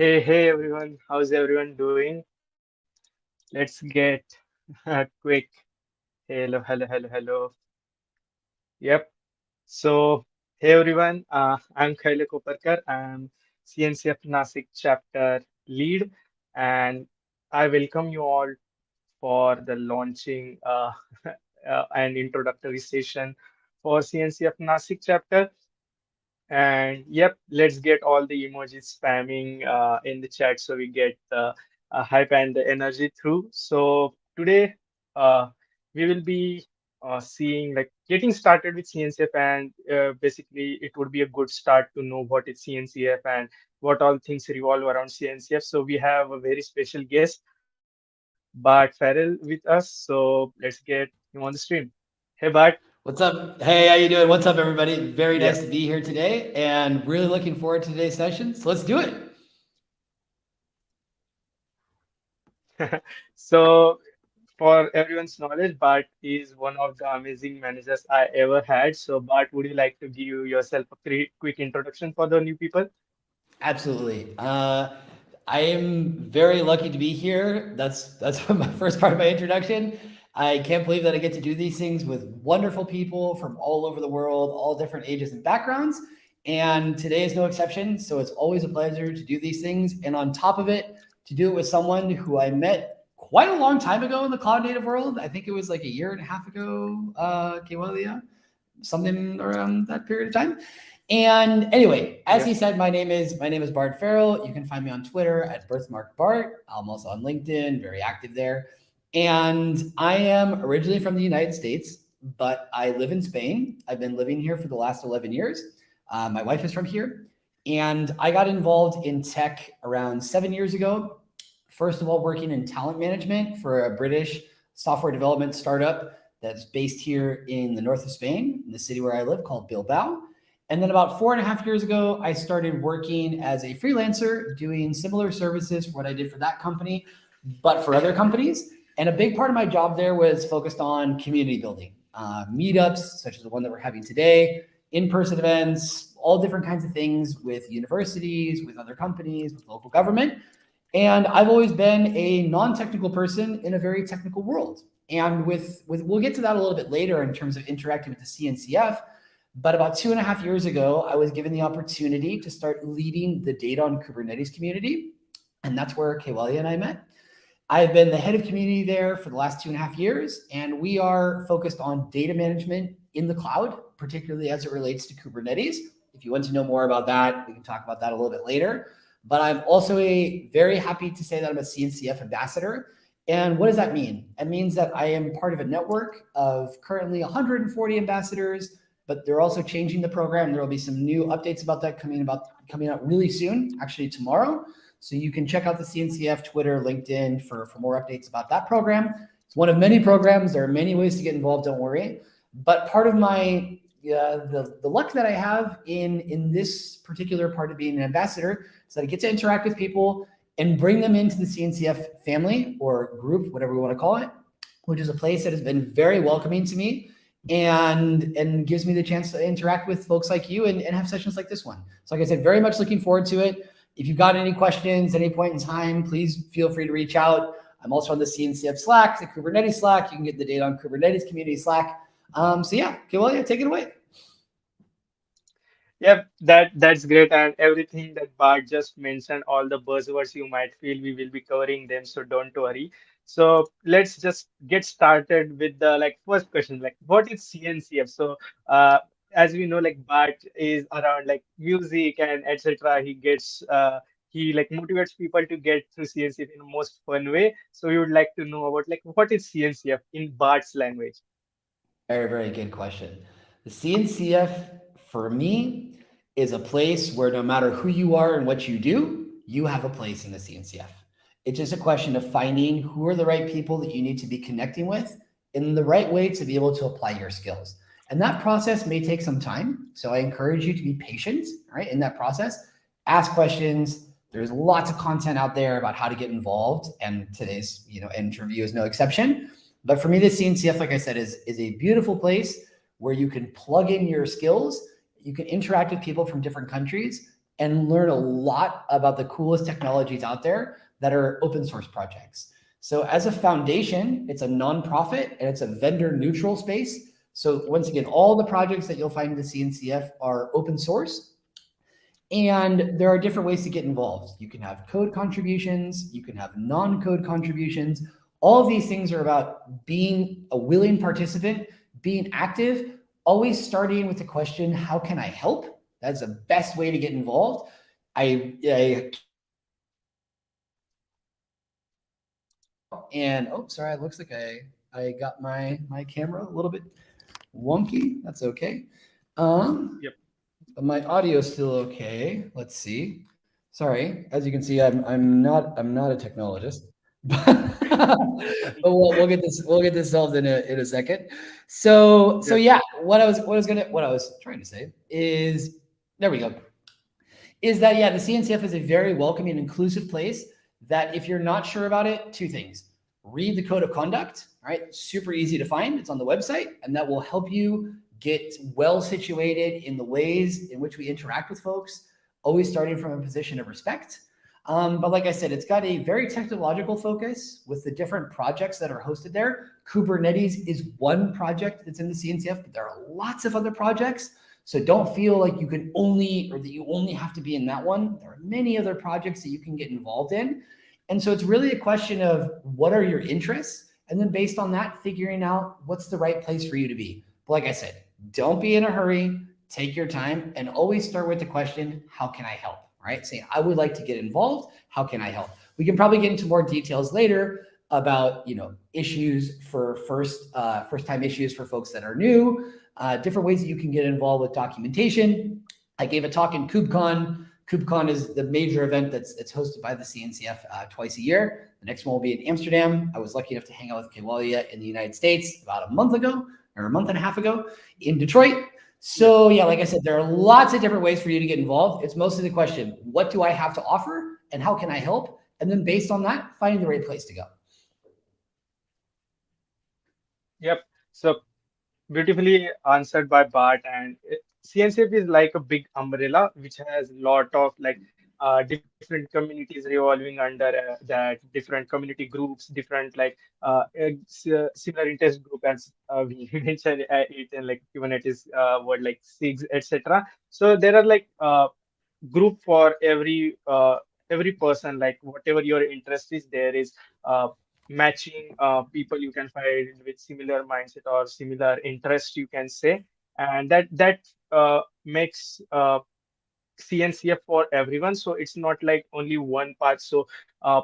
Hey everyone, how's everyone doing? Let's get a quick hello. Yep. So, hey everyone, I'm Kaiwalya Koparkar. I'm CNCF Nashik chapter lead, and I welcome you all for the launching and introductory session for CNCF Nashik chapter. And yep, let's get all the emojis spamming in the chat so we get the hype and the energy through. So today uh, we will be seeing like getting started with CNCF, and basically it would be a good start to know what is CNCF and what all things revolve around CNCF. So we have a very special guest, Bart Farrell, with us. So let's get him on the stream. Hey Bart. What's up? Hey, how you doing? What's up, everybody? Very Yeah. nice to be here today, and really looking forward to today's session. So let's do it. So, for everyone's knowledge, Bart is one of the amazing managers I ever had. So, Bart, would you like to give yourself a quick introduction for the new people? Absolutely. I am very lucky to be here. That's my first part of my introduction. I can't believe that I get to do these things with wonderful people from all over the world, all different ages and backgrounds. And today is no exception. So it's always a pleasure to do these things. And on top of it, to do it with someone who I met quite a long time ago in the cloud native world. I think it was like a year and a half ago, Kaiwalya, something around that period of time. And anyway, as Yeah. he said, my name is Bart Farrell. You can find me on Twitter at birthmarkbart. I'm also on LinkedIn, very active there. And I am originally from the United States, but I live in Spain. I've been living here for the last 11 years. My wife is from here. And I got involved in tech around 7 years ago. First of all, working in talent management for a British software development startup that's based here in the north of Spain, in the city where I live called Bilbao. And then about 4.5 years ago, I started working as a freelancer doing similar services for what I did for that company, but for other companies. And a big part of my job there was focused on community building, meetups, such as the one that we're having today, in-person events, all different kinds of things with universities, with other companies, with local government. And I've always been a non-technical person in a very technical world. And with we'll get to that a little bit later in terms of interacting with the CNCF. But about 2.5 years ago, I was given the opportunity to start leading the data on Kubernetes community. And that's where Kaiwalya and I met. I've been the head of community there for the last 2.5 years, and we are focused on data management in the cloud, particularly as it relates to Kubernetes. If you want to know more about that, we can talk about that a little bit later. But I'm also very happy to say that I'm a CNCF ambassador. And what does that mean? It means that I am part of a network of currently 140 ambassadors, but they're also changing the program. There will be some new updates about that coming out really soon, actually tomorrow. So you can check out the CNCF Twitter, LinkedIn for more updates about that program. It's one of many programs. There are many ways to get involved, don't worry. But part of my the luck that I have in this particular part of being an ambassador is that I get to interact with people and bring them into the CNCF family or group, whatever we want to call it, which is a place that has been very welcoming to me and gives me the chance to interact with folks like you and have sessions like this one. So like I said, very much looking forward to it. If you've got any questions at any point in time, please feel free to reach out. I'm also on the CNCF Slack, the Kubernetes Slack. You can get the data on Kubernetes community Slack. So yeah, Kaiwalya, take it away. Yep, that's great. And everything that Bart just mentioned, all the buzzwords you might feel, we will be covering them, so don't worry. So let's just get started with the like first question, like what is CNCF? So as we know, like Bart is around like music and etc. He like motivates people to get through CNCF in the most fun way. So we would like to know about like what is CNCF in Bart's language? Very, very good question. The CNCF for me is a place where no matter who you are and what you do, you have a place in the CNCF. It's just a question of finding who are the right people that you need to be connecting with in the right way to be able to apply your skills. And that process may take some time. So I encourage you to be patient, right, in that process. Ask questions. There's lots of content out there about how to get involved, and today's interview is no exception. But for me, the CNCF, like I said, is a beautiful place where you can plug in your skills. You can interact with people from different countries. and learn a lot about the coolest technologies out there that are open source projects. So as a foundation, it's a nonprofit and it's a vendor neutral space. So once again, all the projects that you'll find in the CNCF are open source, and there are different ways to get involved. You can have code contributions, you can have non-code contributions. All of these things are about being a willing participant, being active, always starting with the question, how can I help? That's the best way to get involved. I and oh, sorry, it looks like I got my camera a little bit wonky. That's okay. Um, Yep. but my audio is still okay. Let's see. Sorry, as you can see, I'm not a technologist, but we'll get this solved in a second. So Yep. yeah, what I was trying to say is, there we go, is that yeah, the CNCF is a very welcoming and inclusive place that if you're not sure about it, two things. Read the code of conduct, all right? Super easy to find. It's on the website, and that will help you get well situated in the ways in which we interact with folks, always starting from a position of respect. But like I said, it's got a very technological focus with the different projects that are hosted there. Kubernetes is one project that's in the CNCF, but there are lots of other projects. So don't feel like you can only, or that you only have to be in that one. There are many other projects that you can get involved in. And so it's really a question of what are your interests? And then based on that, figuring out what's the right place for you to be. But like I said, don't be in a hurry, take your time, and always start with the question, how can I help? Right? Say, I would like to get involved. How can I help? We can probably get into more details later about, issues for first time issues for folks that are new, different ways that you can get involved with documentation. I gave a talk in KubeCon. KubeCon is the major event that's hosted by the CNCF twice a year. The next one will be in Amsterdam. I was lucky enough to hang out with Kaiwalya in the United States about a month ago, or a month and a half ago in Detroit. Yep. So yeah, like I said, there are lots of different ways for you to get involved. It's mostly the question, what do I have to offer and how can I help? And then based on that, finding the right place to go. Yep. So beautifully answered by Bart. And CNCF is like a big umbrella which has a lot of like different communities revolving under that, different community groups, different like similar interest group as we mentioned it in like Kubernetes word like SIGs, etc. So there are like group for every person, like whatever your interest is, there is matching people you can find with similar mindset or similar interest, you can say. And that makes CNCF for everyone. So it's not like only one path. So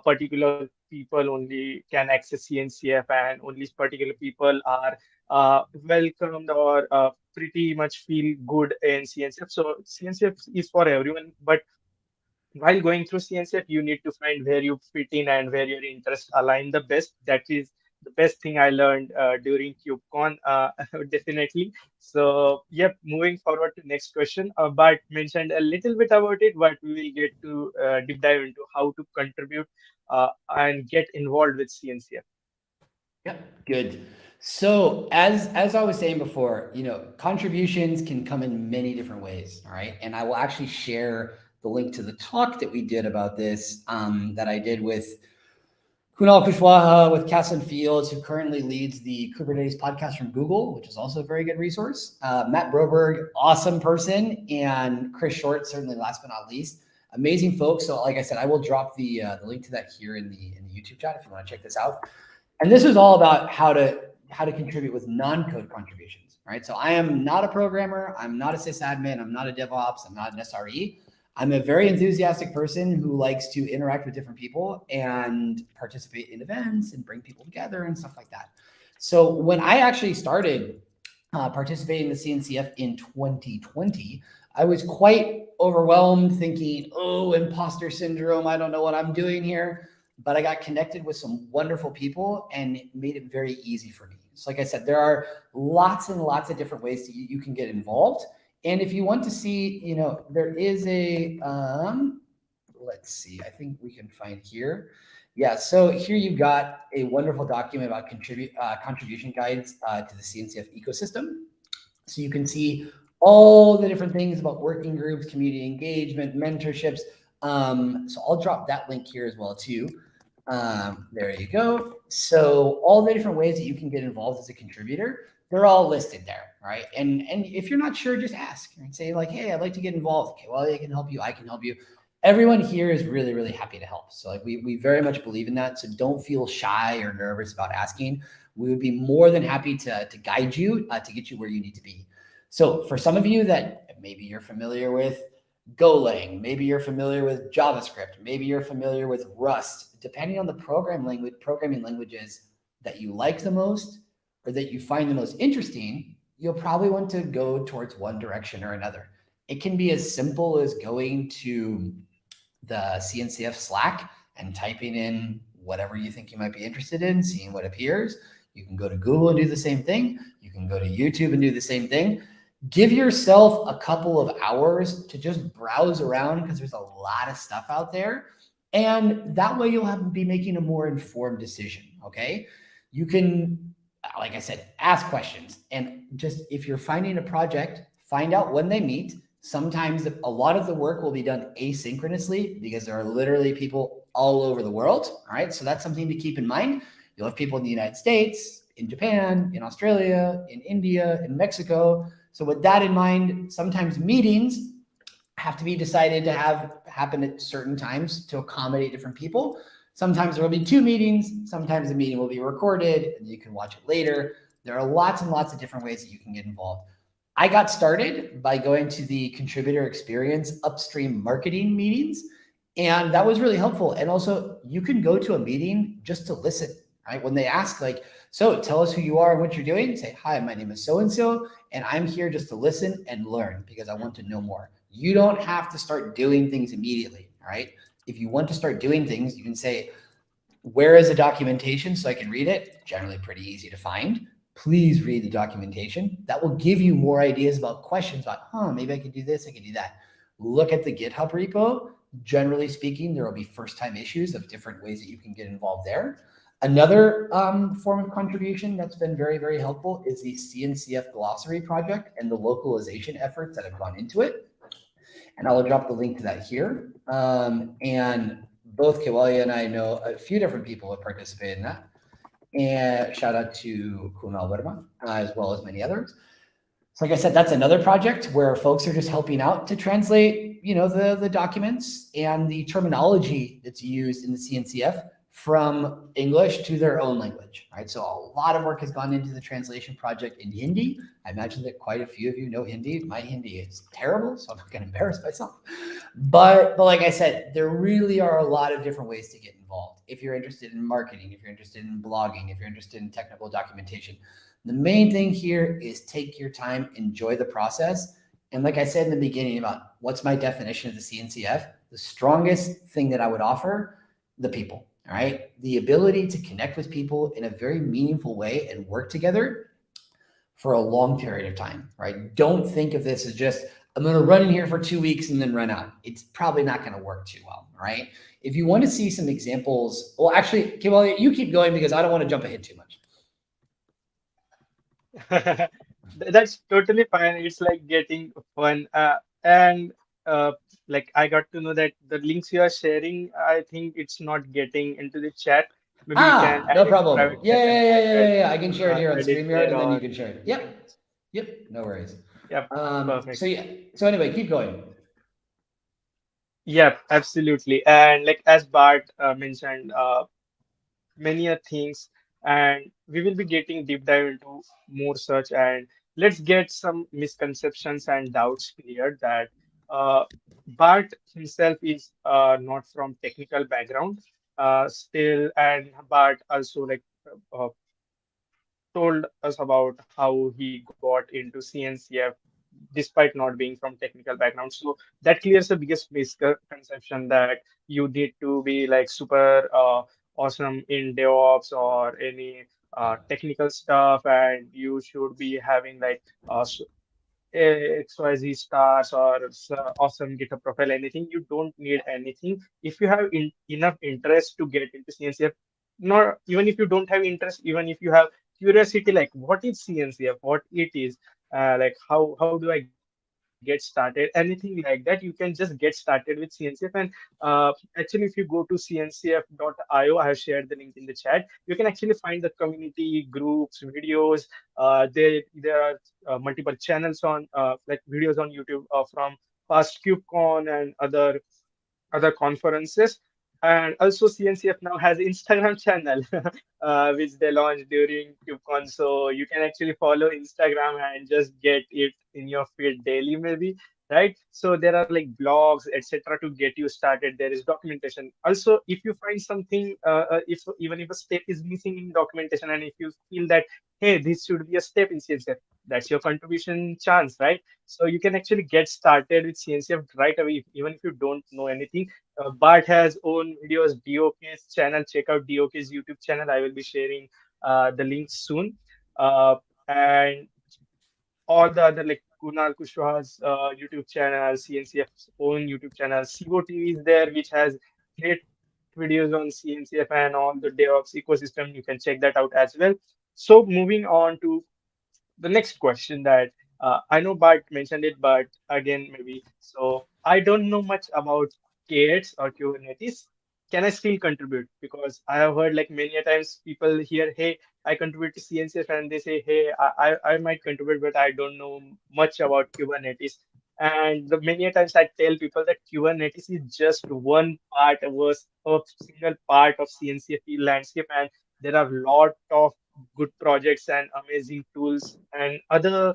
particular people only can access CNCF, and only particular people are welcomed or pretty much feel good in CNCF. So CNCF is for everyone, but while going through CNCF, you need to find where you fit in and where your interests align the best. That is the best thing I learned during KubeCon, definitely. So, yep, moving forward to next question. Bart mentioned a little bit about it, but we will get to deep dive into how to contribute and get involved with CNCF. Yep, good. So as I was saying before, contributions can come in many different ways. All right, and I will actually share the link to the talk that we did about this, that I did with Kunal Kushwaha with Caslin Fields, who currently leads the Kubernetes podcast from Google, which is also a very good resource. Matt Broberg, awesome person, and Chris Short, certainly last but not least, amazing folks. So, like I said, I will drop the link to that here in the YouTube chat if you want to check this out. And this is all about how to contribute with non-code contributions, right? So I am not a programmer, I'm not a sysadmin, I'm not a DevOps, I'm not an SRE. I'm a very enthusiastic person who likes to interact with different people and participate in events and bring people together and stuff like that. So when I actually started participating in the CNCF in 2020, I was quite overwhelmed, thinking, oh, imposter syndrome, I don't know what I'm doing here. But I got connected with some wonderful people and it made it very easy for me. So like I said, there are lots and lots of different ways that you can get involved. And if you want to see, there is let's see, I think we can find here. Yeah, so here you've got a wonderful document about contribution guides to the CNCF ecosystem. So you can see all the different things about working groups, community engagement, mentorships. So I'll drop that link here as well too. There you go. So all the different ways that you can get involved as a contributor, they're all listed there, right? And if you're not sure, just ask. Right? Say like, hey, I'd like to get involved. Okay, well, I can help you. I can help you. Everyone here is really, really happy to help. So like we very much believe in that. So don't feel shy or nervous about asking. We would be more than happy to guide you to get you where you need to be. So for some of you that maybe you're familiar with Golang, maybe you're familiar with JavaScript, maybe you're familiar with Rust, depending on the programming languages that you like the most or that you find the most interesting, you'll probably want to go towards one direction or another. It can be as simple as going to the CNCF Slack and typing in whatever you think you might be interested in, seeing what appears. You can go to Google and do the same thing. You can go to YouTube and do the same thing. Give yourself a couple of hours to just browse around because there's a lot of stuff out there. And that way you'll be making a more informed decision. Okay. You can, like I said, ask questions. And just if you're finding a project, find out when they meet. Sometimes a lot of the work will be done asynchronously because there are literally people all over the world. All right. So that's something to keep in mind. You'll have people in the United States, in Japan, in Australia, in India, in Mexico. So with that in mind, sometimes meetings have to be decided to have happen at certain times to accommodate different people. Sometimes there will be two meetings. Sometimes the meeting will be recorded and you can watch it later. There are lots and lots of different ways that you can get involved. I got started by going to the contributor experience upstream marketing meetings, and that was really helpful. And also, you can go to a meeting just to listen, right? When they ask, like, so tell us who you are and what you're doing, say, hi, my name is so and so, and I'm here just to listen and learn because I want to know more. You don't have to start doing things immediately, all right? If you want to start doing things, you can say, where is the documentation so I can read it? Generally pretty easy to find. Please read the documentation. That will give you more ideas about questions about, maybe I could do this, I could do that. Look at the GitHub repo. Generally speaking, there will be first-time issues of different ways that you can get involved there. Another form of contribution that's been very, very helpful is the CNCF glossary project and the localization efforts that have gone into it. And I will drop the link to that here. And both Kaiwalya and I know a few different people have participated in that. And shout out to Kunal Verma, as well as many others. So like I said, that's another project where folks are just helping out to translate, the documents and the terminology that's used in the CNCF from English to their own language, right? So a lot of work has gone into the translation project in Hindi. I imagine that quite a few of you know Hindi. My Hindi is terrible, so I'm not going to embarrass myself. But like I said, there really are a lot of different ways to get involved. If you're interested in marketing, if you're interested in blogging, if you're interested in technical documentation, the main thing here is take your time, enjoy the process. And like I said in the beginning about what's my definition of the CNCF, the strongest thing that I would offer, the people, all right? The ability to connect with people in a very meaningful way and work together for a long period of time, right? Don't think of this as just, I'm going to run in here for 2 weeks and then run out. It's probably not going to work too well, right? If you want to see some examples, well, actually, well, you keep going because I don't want to jump ahead too much. That's totally fine. It's like getting fun. And like I got to know that the links you are sharing, I think it's not getting into the chat. Maybe you can No add in the problem. private Yeah, chat and yeah, I yeah, yeah, can yeah. I can share it here on add it StreamYard there and then you or can share it. something Yep. like this. Yep. No worries. Yep, So perfect. yeah. So anyway, keep going. Yep, absolutely. And like as Bart mentioned, many a things, and we will be getting deep dive into more such, and let's get some misconceptions and doubts cleared that uh, Bart himself is not from technical background still, and Bart also like told us about how he got into CNCF despite not being from technical background. So that clears the biggest misconception that you need to be like super awesome in DevOps or any technical stuff, and you should be having like XYZ stars or awesome GitHub profile, anything. You don't need anything. If you have enough interest to get into CNCF, not even if you don't have interest, even if you have curiosity, like what is CNCF, what it is, like how do I get get started, anything like that, you can just get started with CNCF. And actually, if you go to cncf.io, I have shared the link in the chat. You can actually find the community groups, videos. There are multiple channels on like videos on YouTube from past KubeCon and other conferences. And also CNCF now has Instagram channel, which they launched during KubeCon. So you can actually follow Instagram and just get it in your feed daily, maybe, right? So there are like blogs, etc., to get you started. There is documentation. Also, if you find something, if even if a step is missing in documentation, and if you feel that, hey, this should be a step in CNCF, that's your contribution chance, right? So you can actually get started with CNCF right away, even if you don't know anything. Bart has own videos, DOK's channel. Check out DOK's YouTube channel. I will be sharing the links soon. And all the other, like Kunal Kushwaha's YouTube channel, CNCF's own YouTube channel, COTV is there, which has great videos on CNCF and all the DevOps ecosystem. You can check that out as well. So moving on to the next question that I know Bart mentioned it, but again, maybe. So I don't know much about K8s or Kubernetes. Can I still contribute? Because I have heard like many a times people hear, hey, I contribute to CNCF, and they say, hey, I might contribute, but I don't know much about Kubernetes. And the many a times I tell people that Kubernetes is just one part of a single part of CNCF landscape, and there are a lot of good projects and amazing tools and other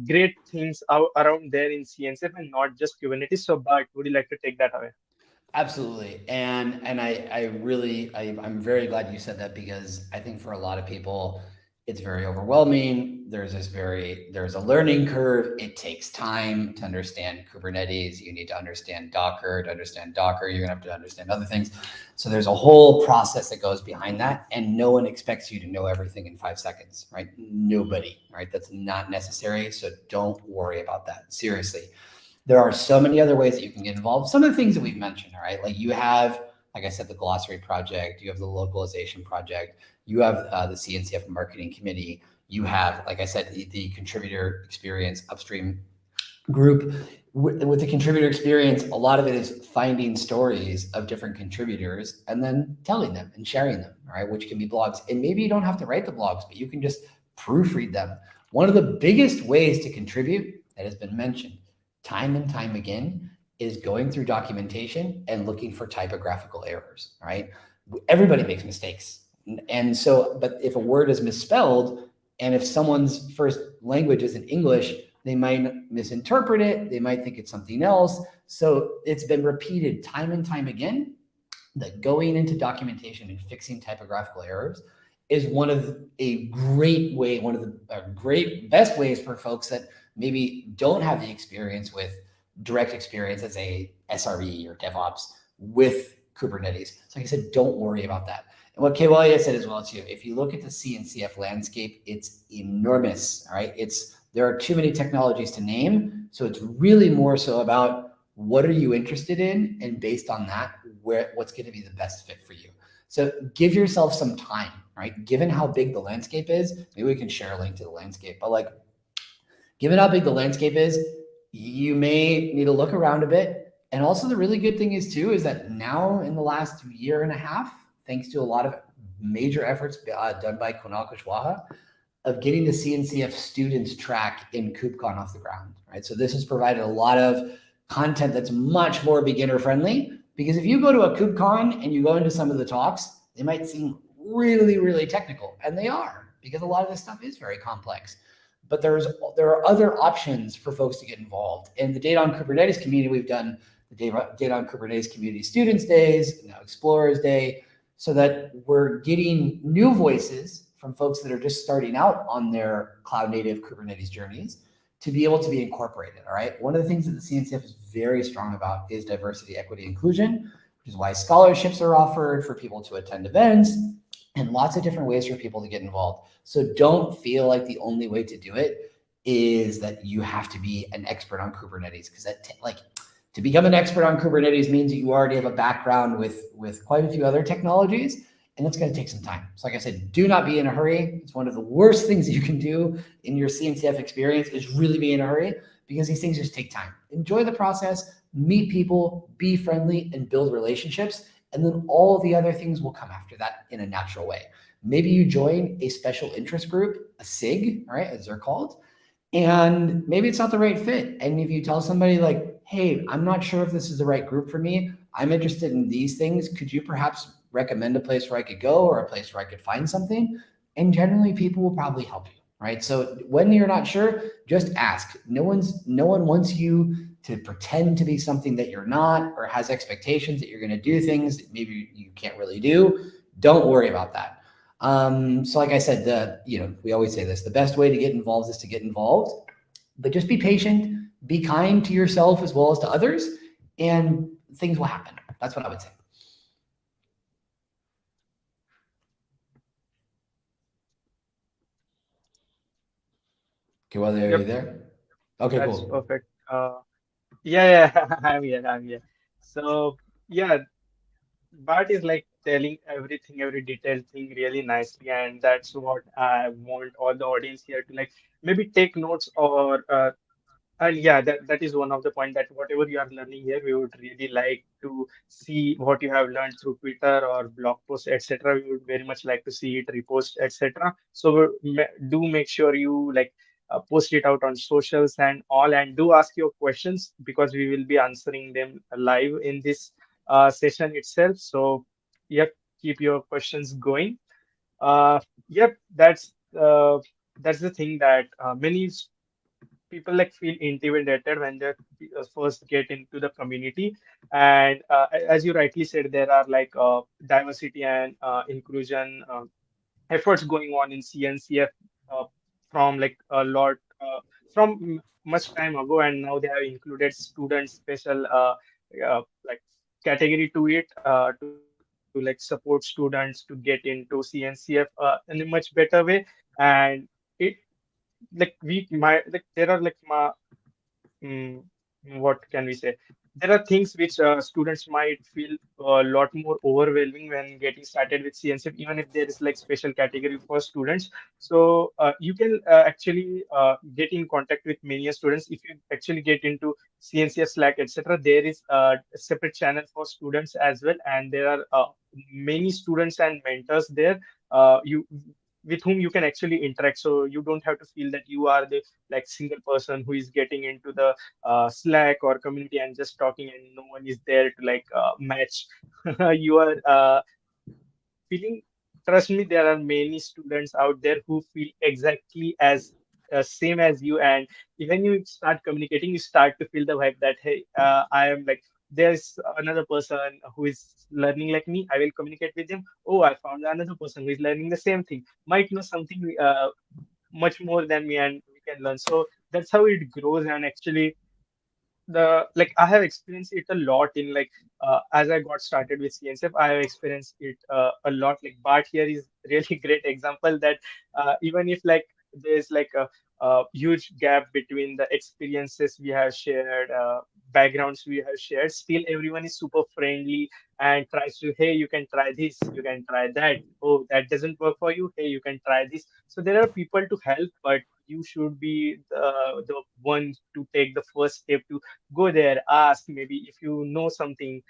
great things around there in CNCF, and not just Kubernetes. So, Bart, would you like to take that away? Absolutely. And I'm very glad you said that, because I think for a lot of people it's very overwhelming. There's a learning curve. It takes time to understand Kubernetes. You need to understand Docker. To understand Docker, you're gonna have to understand other things. So there's a whole process that goes behind that, and no one expects you to know everything in 5 seconds, right? Nobody, right? That's not necessary. So don't worry about that. Seriously, there are so many other ways that you can get involved. Some of the things that we've mentioned, all right, like you have, like I said, the glossary project, you have the localization project, you have the CNCF marketing committee, you have, like I said, the contributor experience upstream group. With the contributor experience, a lot of it is finding stories of different contributors and then telling them and sharing them, all right, which can be blogs. And maybe you don't have to write the blogs, but you can just proofread them. One of the biggest ways to contribute that has been mentioned time and time again is going through documentation and looking for typographical errors, right? Everybody makes mistakes. And so, but if a word is misspelled, and if someone's first language isn't English, they might misinterpret it. They might think it's something else. So it's been repeated time and time again that going into documentation and fixing typographical errors is one of a great way, one of the great best ways for folks that maybe don't have the experience with direct experience as a SRE or DevOps with Kubernetes. So like I said, don't worry about that. And what Kaiwalya said as well too, if you look at the CNCF landscape, it's enormous, all right? There are too many technologies to name. So it's really more so about what are you interested in? And based on that, what's going to be the best fit for you. So give yourself some time, right? Given how big the landscape is, maybe we can share a link to the landscape, but like, given how big the landscape is, you may need to look around a bit. And also the really good thing is too, is that now in the last year and a half, thanks to a lot of major efforts done by Kunal Kushwaha, of getting the CNCF students track in KubeCon off the ground, right? So this has provided a lot of content that's much more beginner friendly, because if you go to a KubeCon and you go into some of the talks, they might seem really, really technical, and they are, because a lot of this stuff is very complex. But there are other options for folks to get involved. In the Data on Kubernetes community, we've done the Data on Kubernetes Community Students Days, now Explorers Day, so that we're getting new voices from folks that are just starting out on their cloud native Kubernetes journeys to be able to be incorporated, all right? One of the things that the CNCF is very strong about is diversity, equity, inclusion, which is why scholarships are offered for people to attend events and lots of different ways for people to get involved. So don't feel like the only way to do it is that you have to be an expert on Kubernetes, because to become an expert on Kubernetes means that you already have a background with quite a few other technologies, and that's going to take some time. So like I said, do not be in a hurry. It's one of the worst things that you can do in your CNCF experience is really be in a hurry, because these things just take time. Enjoy the process, meet people, be friendly, and build relationships. And then all the other things will come after that in a natural way. Maybe you join a special interest group, a SIG, all right, as they're called, and maybe it's not the right fit. And if you tell somebody like, hey, I'm not sure if this is the right group for me, I'm interested in these things, could you perhaps recommend a place where I could go or a place where I could find something? And generally people will probably help you, right? So when you're not sure, just ask. No one wants you to pretend to be something that you're not, or has expectations that you're going to do things that maybe you can't really do. Don't worry about that. So like I said, we always say this: the best way to get involved is to get involved, but just be patient, be kind to yourself as well as to others, and things will happen. That's what I would say. Okay, well, are you Yep, there? Okay, that's cool. perfect. Yeah, yeah, I'm here, I'm here. So, yeah, Bart is like telling everything, every detailed thing really nicely, and that's what I want all the audience here to like maybe take notes or and yeah, that is one of the point that whatever you are learning here, we would really like to see what you have learned through Twitter or blog posts, etc. We would very much like to see it repost, etc. So do make sure you like post it out on socials and all, and do ask your questions because we will be answering them live in this session itself. So, yep, keep your questions going. Yep, that's the thing that many people like feel intimidated when they first get into the community. And as you rightly said, there are like diversity and inclusion efforts going on in CNCF uh, from like a lot from much time ago, and now they have included student special like category to it to like support students to get into CNCF in a much better way. And it like we my like there are like Mm, what can we say? There are things which students might feel a lot more overwhelming when getting started with CNCF, even if there is like special category for students. So you can actually get in contact with many students if you actually get into CNCF Slack, etc. There is a separate channel for students as well, and there are many students and mentors there. You with whom you can actually interact, so you don't have to feel that you are the like single person who is getting into the Slack or community and just talking, and no one is there to like match your feeling. Trust me, there are many students out there who feel exactly as same as you, and even you start communicating, you start to feel the vibe that hey, I am like there's another person who is learning like me. I will communicate with them. Oh, I found another person who is learning the same thing. Might know something much more than me, and we can learn. So that's how it grows. And actually the like I have experienced it a lot in like as I got started with CNCF, I have experienced it a lot. Like Bart here is really great example that even if like there's like a huge gap between the experiences we have shared, backgrounds we have shared, still everyone is super friendly and tries to, hey, you can try this, you can try that. Oh, that doesn't work for you. Hey, you can try this. So there are people to help, but you should be the one to take the first step to go there, ask. Maybe if you know something,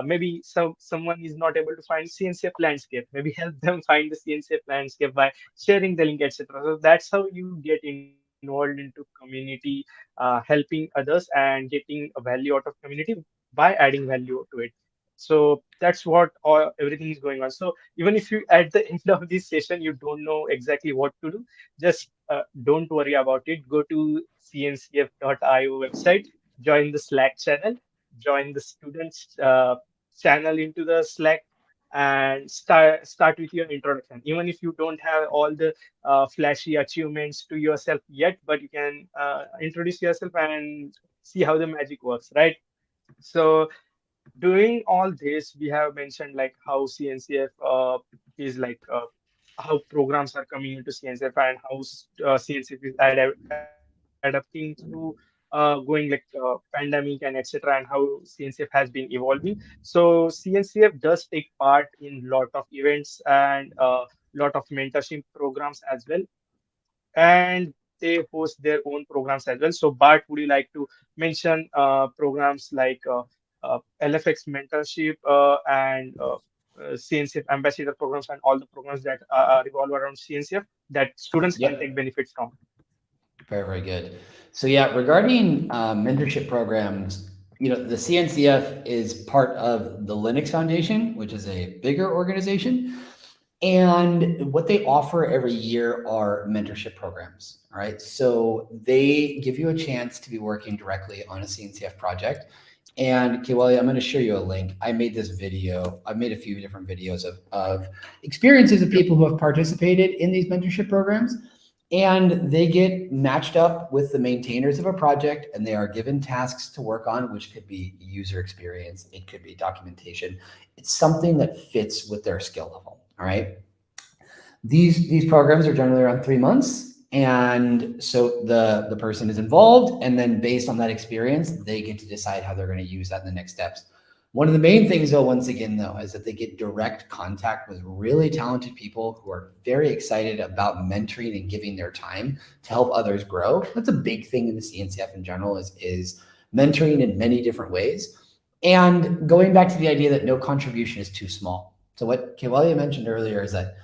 maybe someone is not able to find CNCF landscape, maybe help them find the CNCF landscape by sharing the link, etc. So that's how you get involved into community, helping others and getting a value out of community by adding value to it. So that's what everything is going on. So even if you at the end of this session you don't know exactly what to do, just don't worry about it. Go to cncf.io website, join the Slack channel, join the students channel into the Slack, and start with your introduction. Even if you don't have all the flashy achievements to yourself yet, but you can introduce yourself and see how the magic works, right? So doing all this, we have mentioned like how CNCF is like how programs are coming into CNCF and how CNCF is adapting through going like pandemic and etc. and how CNCF has been evolving. So CNCF does take part in lot of events and lot of mentorship programs as well. And they host their own programs as well. So, Bart, would you like to mention programs like LFX Mentorship and CNCF Ambassador programs and all the programs that revolve around CNCF that students can Yep. take benefits from? Very, very good. So yeah, regarding mentorship programs, the CNCF is part of the Linux Foundation, which is a bigger organization. And what they offer every year are mentorship programs. All right. So they give you a chance to be working directly on a CNCF project. And Kaiwalya, I'm going to share you a link. I made this video. I've made a few different videos of experiences of Yep. people who have participated in these mentorship programs. And they get matched up with the maintainers of a project, and they are given tasks to work on, which could be user experience, it could be documentation. It's something that fits with their skill level. All right. These programs are generally around 3 months. And so the person is involved, and then based on that experience, they get to decide how they're going to use that in the next steps. One of the main things, though, once again, though, is that they get direct contact with really talented people who are very excited about mentoring and giving their time to help others grow. That's a big thing in the CNCF in general is mentoring in many different ways. And going back to the idea that no contribution is too small. So what Kaiwalya mentioned earlier is that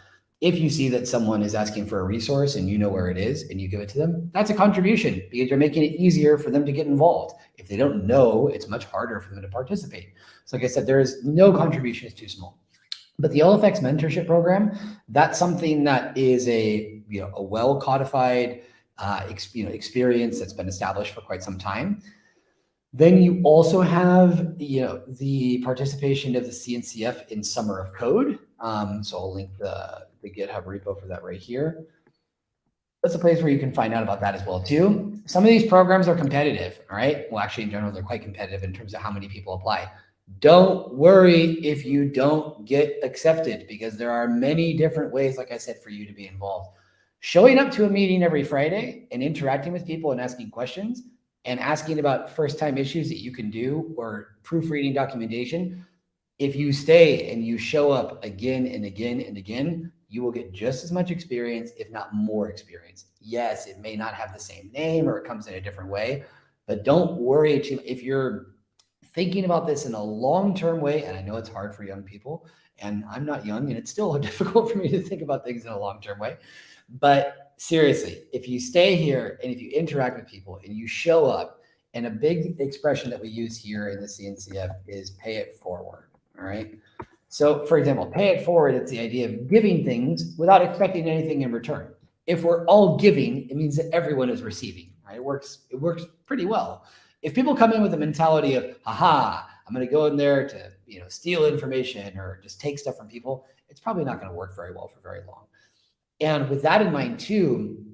if you see that someone is asking for a resource and you know where it is and you give it to them, that's a contribution because you're making it easier for them to get involved. If they don't know, it's much harder for them to participate. So like I said, there is no contribution is too small. But the LFX mentorship program, that's something that is a well codified experience that's been established for quite some time. Then you also have, the participation of the CNCF in Summer of Code. So I'll link the GitHub repo for that right here. That's a place where you can find out about that as well too. Some of these programs are competitive, all right? Well, actually, in general, they're quite competitive in terms of how many people apply. Don't worry if you don't get accepted because there are many different ways, like I said, for you to be involved. Showing up to a meeting every Friday and interacting with people and asking questions and asking about first-time issues that you can do or proofreading documentation, if you stay and you show up again and again and again, you will get just as much experience, if not more experience. Yes, it may not have the same name or it comes in a different way, but don't worry if you're thinking about this in a long-term way. And I know it's hard for young people, and I'm not young, and it's still difficult for me to think about things in a long-term way. But seriously, if you stay here and if you interact with people and you show up, and a big expression that we use here in the CNCF is pay it forward. All right. So, for example, pay it forward, it's the idea of giving things without expecting anything in return. If we're all giving, it means that everyone is receiving, right? It works pretty well. If people come in with a mentality of, haha, I'm going to go in there to, steal information or just take stuff from people, it's probably not going to work very well for very long. And with that in mind too,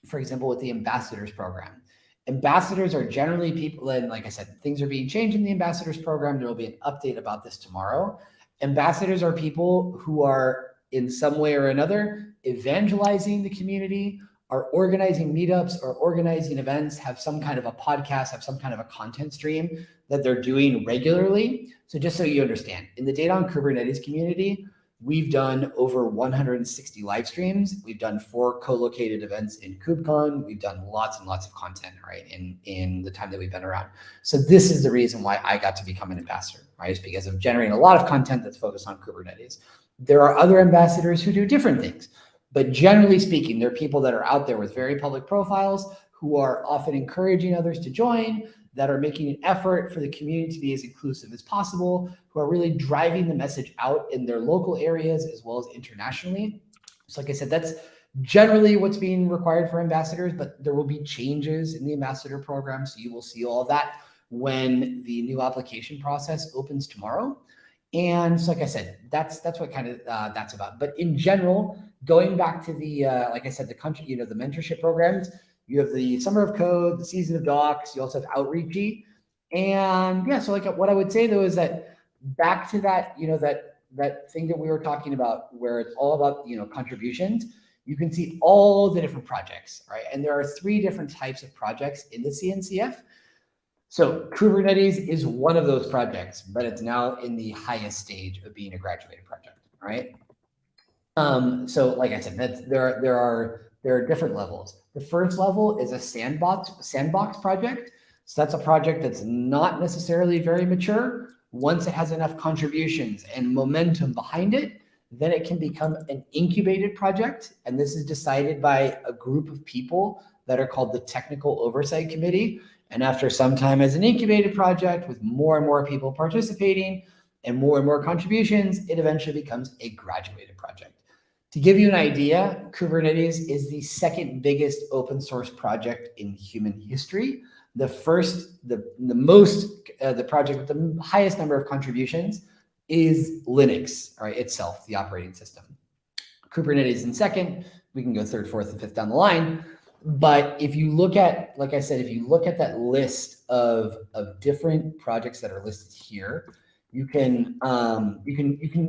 for example, with the ambassadors program, ambassadors are generally people, and like I said, things are being changed in the ambassadors program. There will be an update about this tomorrow. Ambassadors are people who are in some way or another evangelizing the community, are organizing meetups or organizing events, have some kind of a podcast, have some kind of a content stream that they're doing regularly. So just so you understand, in the Data on Kubernetes community, we've done over 160 live streams. We've done 4 co-located events in KubeCon. We've done lots and lots of content, right, in the time that we've been around. So this is the reason why I got to become an ambassador, right? It's because of generating a lot of content that's focused on Kubernetes. There are other ambassadors who do different things. But generally speaking, there are people that are out there with very public profiles who are often encouraging others to join, that are making an effort for the community to be as inclusive as possible, who are really driving the message out in their local areas as well as internationally. So like I said, that's generally what's being required for ambassadors, but there will be changes in the ambassador program. So you will see all that when the new application process opens tomorrow. And so, like I said, that's what kind of that's about. But in general, going back to the like I said, the country, the mentorship programs, you have the Summer of Code, the Season of Docs. You also have Outreachy, and yeah. So, like what I would say though is that back to that, that thing that we were talking about, where it's all about contributions. You can see all the different projects, right? And there are 3 different types of projects in the CNCF. So Kubernetes is one of those projects, but it's now in the highest stage of being a graduated project, right? So like I said, there are there are different levels. The first level is a sandbox project. So that's a project that's not necessarily very mature. Once it has enough contributions and momentum behind it, then it can become an incubated project. And this is decided by a group of people that are called the Technical Oversight Committee. And after some time as an incubated project with more and more people participating and more contributions, it eventually becomes a graduated project. To give you an idea, Kubernetes is the second biggest open source project in human history. The project with the highest number of contributions is Linux, all right, itself, the operating system. Kubernetes in second. We can go third, fourth, and fifth down the line. But if you look at, like I said, if you look at that list of different projects that are listed here, you can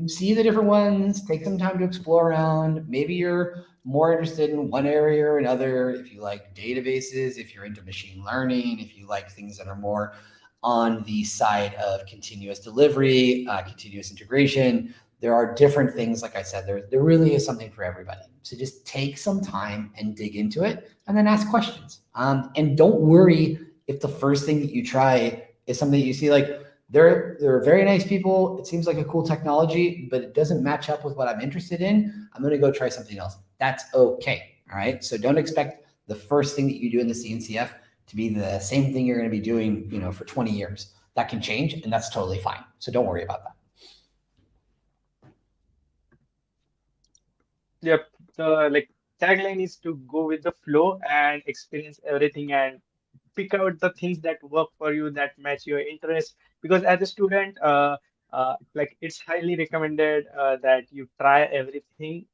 see the different ones, take some time to explore around. Maybe you're more interested in one area or another. If you like databases, if you're into machine learning, if you like things that are more on the side of continuous delivery, continuous integration, there are different things. Like I said, there really is something for everybody. So just take some time and dig into it and then ask questions. And don't worry if the first thing that you try is something that you see like, there are very nice people. It seems like a cool technology, but it doesn't match up with what I'm interested in. I'm going to go try something else. That's okay. All right. So don't expect the first thing that you do in the CNCF to be the same thing you're going to be doing, for 20 years. That can change, and that's totally fine. So don't worry about that. Yep. The tagline is to go with the flow and experience everything and pick out the things that work for you that match your interest. Because as a student, it's highly recommended that you try everything,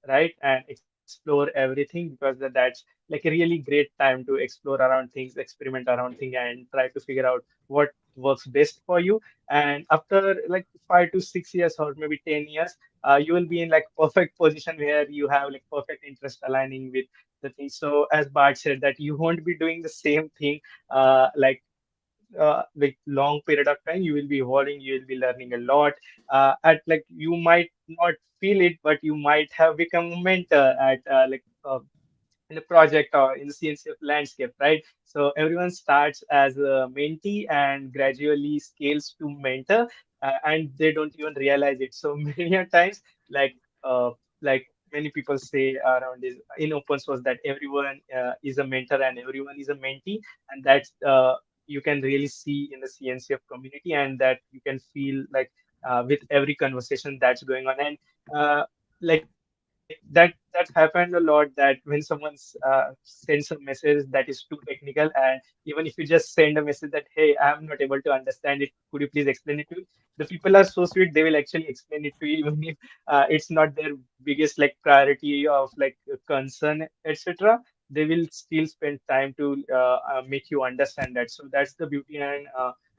right, and explore everything, because that's like a really great time to explore around things, experiment around things, and try to figure out what works best for you. And after like 5 to 6 years or maybe 10 years, you will be in like perfect position where you have like perfect interest aligning with the thing. So as Bart said, that you won't be doing the same thing like long period of time. You will be evolving, you will be learning a lot. At like you might not feel it, but you might have become a mentor at in a project or in the CNCF landscape, right? So everyone starts as a mentee and gradually scales to mentor, and they don't even realize it. So many a times, like uh, many people say around is in open source that everyone is a mentor and everyone is a mentee, and that's you can really see in the CNCF community, and that you can feel like with every conversation that's going on. And that happened a lot, that when someone sends a message that is too technical, and even if you just send a message that, hey, I'm not able to understand it, could you please explain it to me, the people are so sweet, they will actually explain it to you even if it's not their biggest like priority of like concern, etc. They will still spend time to make you understand that. So that's the beauty. And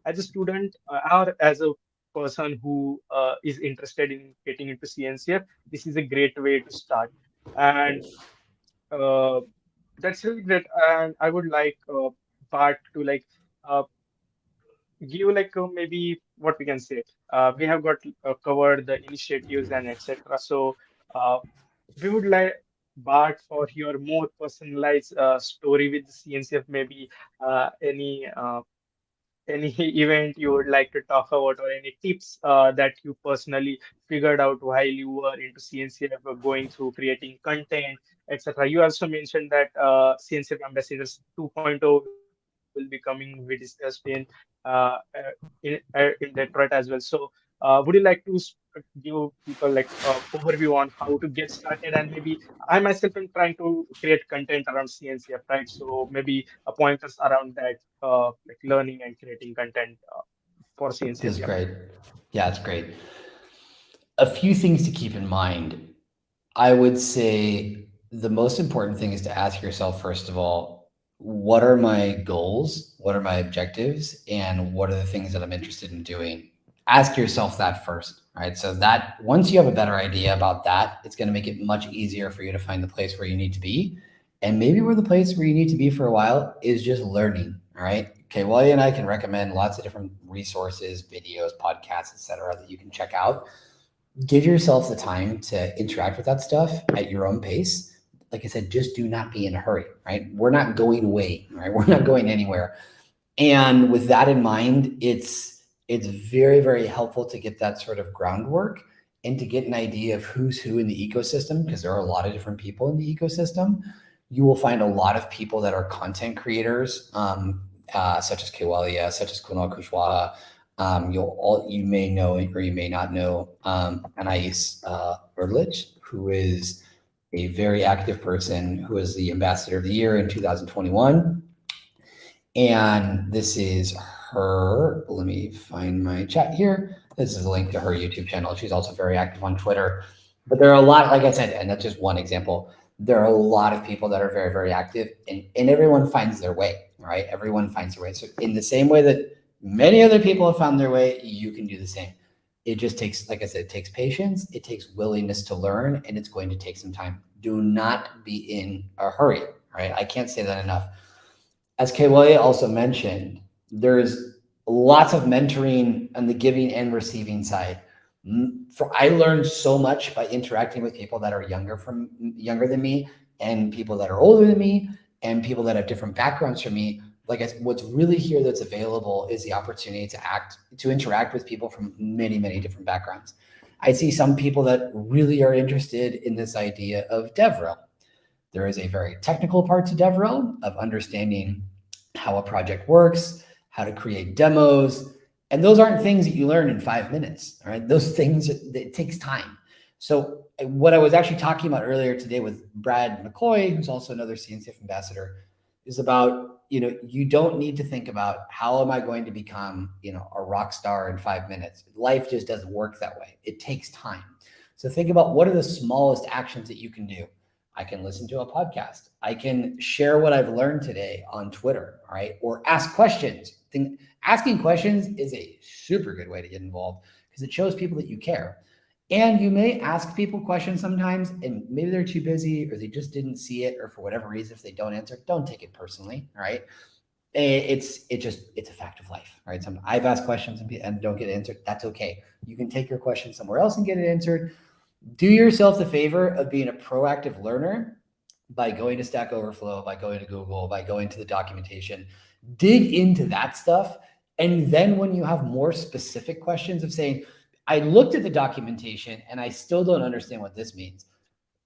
as a student or as a person who is interested in getting into CNCF, this is a great way to start. And uh, that's really great. And I would like Bart to uh, give maybe what we can say. We have got covered the initiatives and etc. So uh, we would like Bart for your more personalized story with the CNCF, maybe any event you would like to talk about, or any tips that you personally figured out while you were into CNCF, going through creating content, etc. You also mentioned that CNCF Ambassadors 2.0 will be coming, we discussed uh, uh, in Detroit as well. So would you like to give people like overview on how to get started? And maybe I myself am trying to create content around CNCF, right? So maybe pointers around that, like learning and creating content for CNCF. That's Yep. great. Yeah, it's great. A few things to keep in mind. I would say the most important thing is to ask yourself, first of all, what are my goals? What are my objectives? And what are the things that I'm interested in doing? Ask yourself that first, right? So that once you have a better idea about that, it's going to make it much easier for you to find the place where you need to be. And maybe where the place where you need to be for a while is just learning. All right. Kaiwalya and I can recommend lots of different resources, videos, podcasts, etc., that you can check out. Give yourself the time to interact with that stuff at your own pace. like I said, just do not be in a hurry, right? We're not going away, right? We're not going anywhere. And with that in mind, it's very, very helpful to get that sort of groundwork and to get an idea of who's who in the ecosystem, because there are a lot of different people in the ecosystem. You will find a lot of people that are content creators, such as Kaiwalya, such as Kunal Kushwaha. You may know or you may not know Anais Erlich, who is a very active person who was the ambassador of the year in 2021. And this is her. Let me find my chat here. This is a link to her YouTube channel. She's also very active on Twitter. But there are a lot, like I said, and that's just one example. There are a lot of people that are very, very active, and everyone finds their way, right? Everyone finds their way. So, in the same way that many other people have found their way, you can do the same. It just takes, like I said, it takes patience, it takes willingness to learn, and it's going to take some time. Do not be in a hurry, right? I can't say that enough. As Kaiwalya also mentioned, there's lots of mentoring on the giving and receiving side. I learned so much by interacting with people that are younger than me, and people that are older than me, and people that have different backgrounds from me. Like what's really here that's available is the opportunity to interact with people from many, many different backgrounds. I see some people that really are interested in this idea of DevRel. There is a very technical part to DevRel of understanding how a project works, how to create demos. And those aren't things that you learn in 5 minutes, all right? Those things, it takes time. So what I was actually talking about earlier today with Brad McCoy, who's also another CNCF ambassador, is about, you don't need to think about how am I going to become, a rock star in 5 minutes. Life just doesn't work that way. It takes time. So think about what are the smallest actions that you can do. I can listen to a podcast. I can share what I've learned today on Twitter, all right? Or ask questions. Asking questions is a super good way to get involved because it shows people that you care. And you may ask people questions sometimes, and maybe they're too busy or they just didn't see it, or for whatever reason, if they don't answer, don't take it personally, all right? It's a fact of life, right? I've asked questions and don't get answered. That's okay. You can take your question somewhere else and get it answered. Do yourself the favor of being a proactive learner by going to Stack Overflow, by going to Google, by going to the documentation. Dig into that stuff. And then when you have more specific questions of saying, I looked at the documentation and I still don't understand what this means,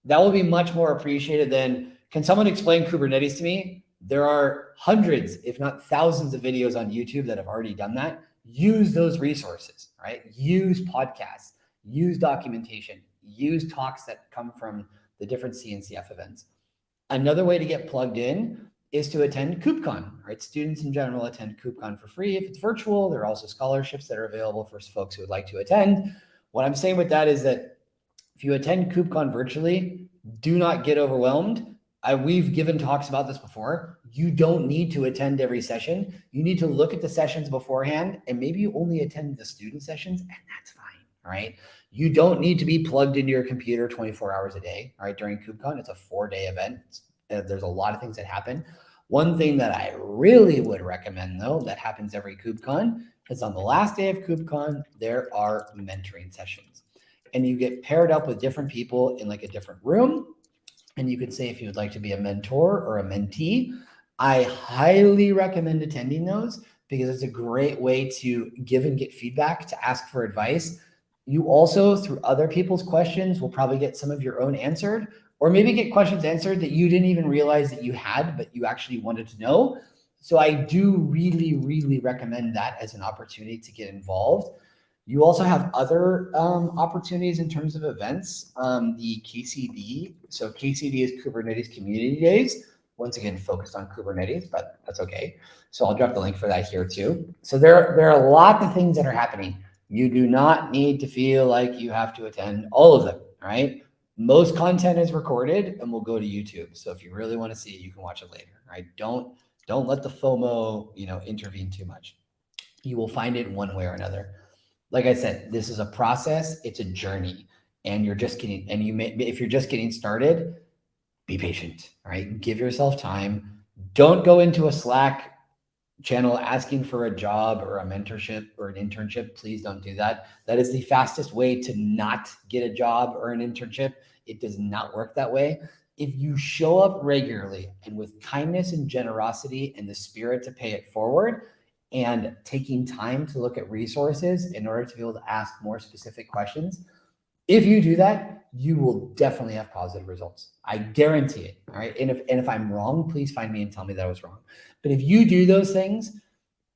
that will be much more appreciated than, can someone explain Kubernetes to me? There are hundreds, if not thousands of videos on YouTube that have already done that. Use those resources, right? Use podcasts, use documentation, use talks that come from the different CNCF events. Another way to get plugged in is to attend KubeCon, right? Students in general attend KubeCon for free if it's virtual. There are also scholarships that are available for folks who would like to attend. What I'm saying with that is that if you attend KubeCon virtually, do not get overwhelmed. We've given talks about this before. You don't need to attend every session. You need to look at the sessions beforehand, and maybe you only attend the student sessions, and that's fine, right? You don't need to be plugged into your computer 24 hours a day, right? During KubeCon, it's a 4-day event. There's a lot of things that happen. One thing that I really would recommend, though, that happens every KubeCon is on the last day of KubeCon, there are mentoring sessions. And you get paired up with different people in like a different room. And you can say if you would like to be a mentor or a mentee. I highly recommend attending those because it's a great way to give and get feedback, to ask for advice. You also, through other people's questions, will probably get some of your own answered, or maybe get questions answered that you didn't even realize that you had, but you actually wanted to know. So I do really, really recommend that as an opportunity to get involved. You also have other opportunities in terms of events. The KCD, so KCD is Kubernetes Community Days. Once again, focused on Kubernetes, but that's okay. So I'll drop the link for that here too. So there are a lot of things that are happening. You do not need to feel like you have to attend all of them, right? Most content is recorded and will go to YouTube. So if you really want to see it, you can watch it later, right? Don't let the FOMO, intervene too much. You will find it one way or another. Like I said, this is a process, it's a journey, and you're just getting, and if you're just getting started, be patient, right? Give yourself time. Don't go into a Slack channel asking for a job or a mentorship or an internship. Please don't do that. That is the fastest way to not get a job or an internship. It does not work that way. if you show up regularly and with kindness and generosity and the spirit to pay it forward, and taking time to look at resources in order to be able to ask more specific questions, if you do that, you will definitely have positive results. I guarantee it. All right. And if I'm wrong, please find me and tell me that I was wrong. But if you do those things,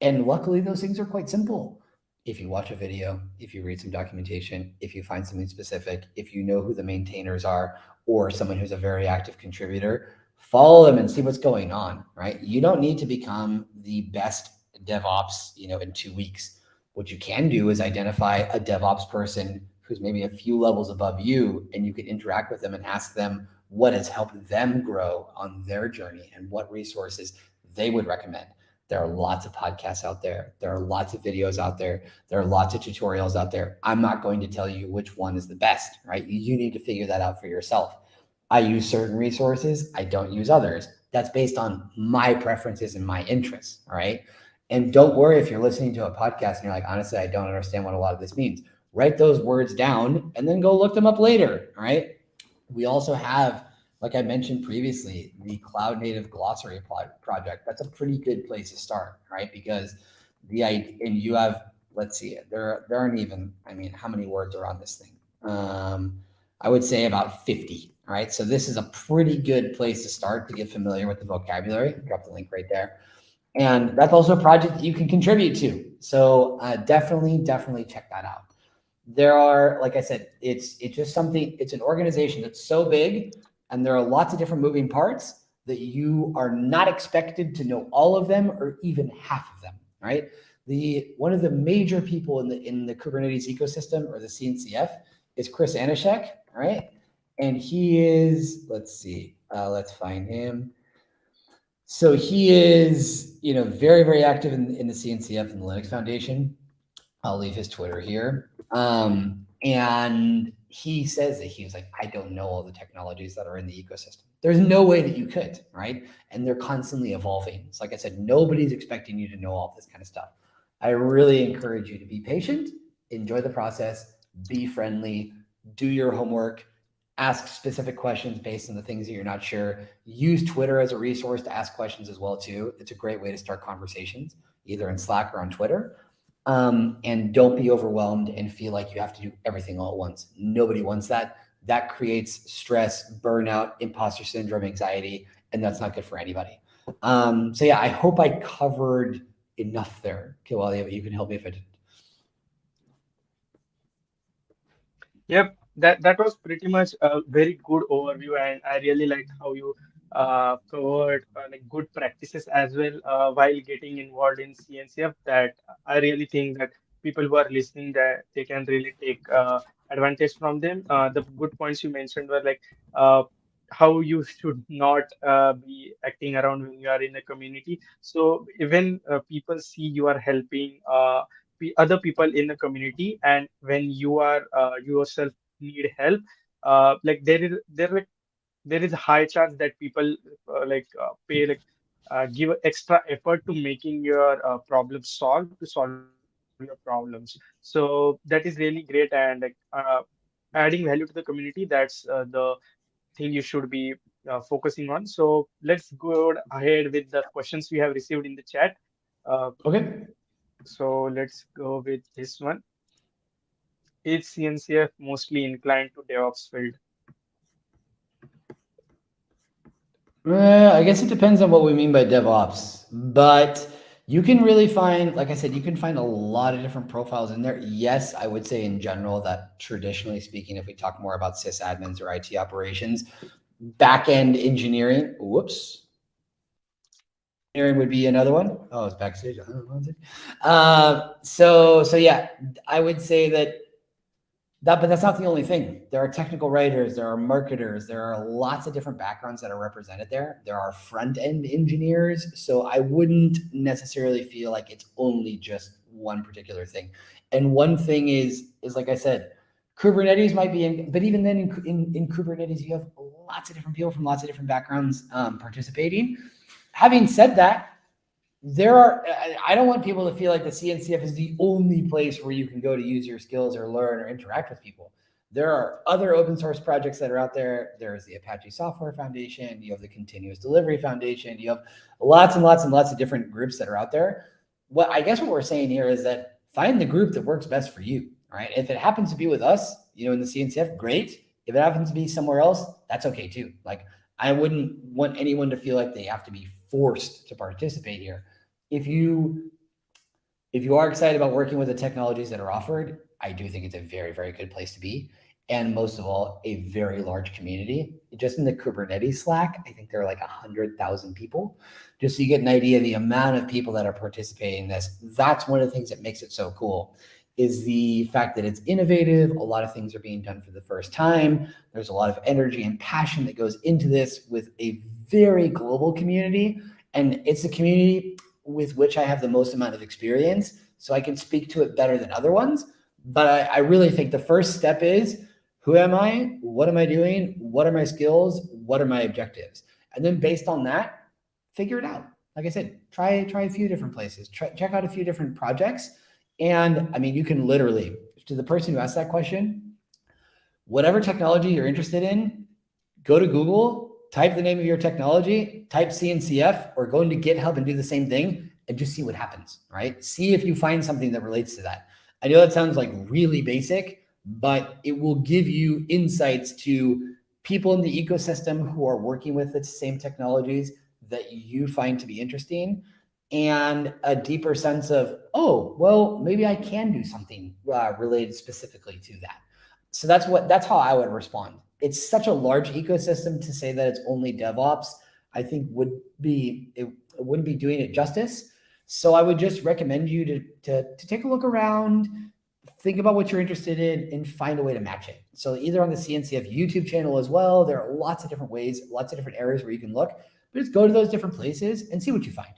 and luckily those things are quite simple. If you watch a video, if you read some documentation, if you find something specific, if you know who the maintainers are or someone who's a very active contributor, follow them and see what's going on, right? You don't need to become the best DevOps, in 2 weeks. What you can do is identify a DevOps person who's maybe a few levels above you, and you can interact with them and ask them what has helped them grow on their journey and what resources they would recommend. There are lots of podcasts out there. There are lots of videos out there. There are lots of tutorials out there. I'm not going to tell you which one is the best, right? You need to figure that out for yourself. I use certain resources. I don't use others. That's based on my preferences and my interests, all right? And don't worry if you're listening to a podcast and you're like, honestly, I don't understand what a lot of this means. Write those words down and then go look them up later, all right? We also have, like I mentioned previously, the Cloud Native Glossary project. That's a pretty good place to start, right? Because and you have, let's see, there aren't even, how many words are on this thing? I would say about 50, all right? So this is a pretty good place to start to get familiar with the vocabulary. Drop the link right there. And that's also a project that you can contribute to. So definitely check that out. There are, like I said, it's just something, it's an organization that's so big and there are lots of different moving parts that you are not expected to know all of them or even half of them, right? One of the major people in the Kubernetes ecosystem, or the CNCF, is Chris Anishek, right? And he is, let's find him. So he is, very, very active in the CNCF and the Linux Foundation. I'll leave his Twitter here. And he says that he was like, I don't know all the technologies that are in the ecosystem. There's no way that you could, right? And they're constantly evolving. So like I said, nobody's expecting you to know all this kind of stuff. I really encourage you to be patient, enjoy the process, be friendly, do your homework, ask specific questions based on the things that you're not sure. Use Twitter as a resource to ask questions as well too. It's a great way to start conversations, either in Slack or on Twitter. And don't be overwhelmed and feel like you have to do everything all at once. Nobody wants that. That creates stress, burnout, imposter syndrome, anxiety, and that's not good for anybody. So yeah, I hope I covered enough there, Kaiwalya, but you can help me if I didn't. Yep, that was pretty much a very good overview, and I really liked how you covered like good practices as well while getting involved in CNCF. That I really think that people who are listening, that they can really take advantage from them. The good points you mentioned were like uh, how you should not be acting around when you are in a community. So even people see you are helping. Other people in the community, and when you are yourself need help, there is a high chance that people pay give extra effort to making your problem solve to solve your problems. So that is really great, and adding value to the community, that's the thing you should be focusing on. So let's go ahead with the questions we have received in the chat. uh, Okay. so let's go with this one. Is CNCF mostly inclined to DevOps field? I guess it depends on what we mean by DevOps, but you can really find, like I said, you can find a lot of different profiles in there. Yes, I would say in general that traditionally speaking, if we talk more about sysadmins or IT operations, back-end engineering, engineering would be another one. Oh, it's backstage. So yeah, I would say but that's not the only thing. There are technical writers, there are marketers, there are lots of different backgrounds that are represented there. There are front-end engineers. So I wouldn't necessarily feel like it's only just one particular thing. And one thing is like I said, Kubernetes might be in, but even then in Kubernetes, you have lots of different people from lots of different backgrounds participating. Having said that, I don't want people to feel like the CNCF is the only place where you can go to use your skills or learn or interact with people. There are other open source projects that are out there. There's the Apache Software Foundation, you have the Continuous Delivery Foundation, you have lots and lots and lots of different groups that are out there. What I guess what we're saying here is that find the group that works best for you, right? If it happens to be with us, in the CNCF, great. If it happens to be somewhere else, that's okay too. Like, I wouldn't want anyone to feel like they have to be forced to participate here. If you are excited about working with the technologies that are offered, I do think it's a very, very good place to be. And most of all, a very large community. Just in the Kubernetes Slack, I think there are like 100,000 people. Just so you get an idea of the amount of people that are participating in this. That's one of the things that makes it so cool, is the fact that it's innovative. A lot of things are being done for the first time. There's a lot of energy and passion that goes into this with a very global community. And it's a community with which I have the most amount of experience, so I can speak to it better than other ones. But I really think the first step is, who am I? What am I doing? What are my skills? What are my objectives? And then based on that, figure it out. Like I said, try a few different places, check out a few different projects. And I mean, you can literally, to the person who asked that question, whatever technology you're interested in, go to Google, type the name of your technology, type CNCF, or go into GitHub and do the same thing and just see what happens, right? See if you find something that relates to that. I know that sounds like really basic, but it will give you insights to people in the ecosystem who are working with the same technologies that you find to be interesting, and a deeper sense of, oh, well, maybe I can do something related specifically to that. So that's how I would respond. It's such a large ecosystem to say that it's only DevOps, I think it wouldn't be doing it justice. So I would just recommend you to take a look around, think about what you're interested in, and find a way to match it. So either on the CNCF YouTube channel as well, there are lots of different ways, lots of different areas where you can look, but just go to those different places and see what you find.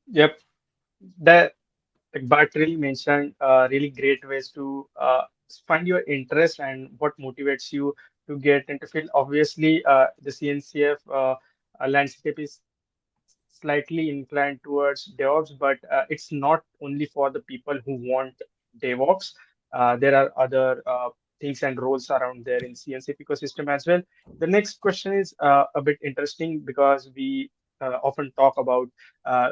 Yep. That like Bart really mentioned really great ways to find your interest and what motivates you to get into field. Obviously, the CNCF landscape is slightly inclined towards DevOps, but it's not only for the people who want DevOps. There are other things and roles around there in CNCF ecosystem as well. The next question is a bit interesting because we often talk about uh,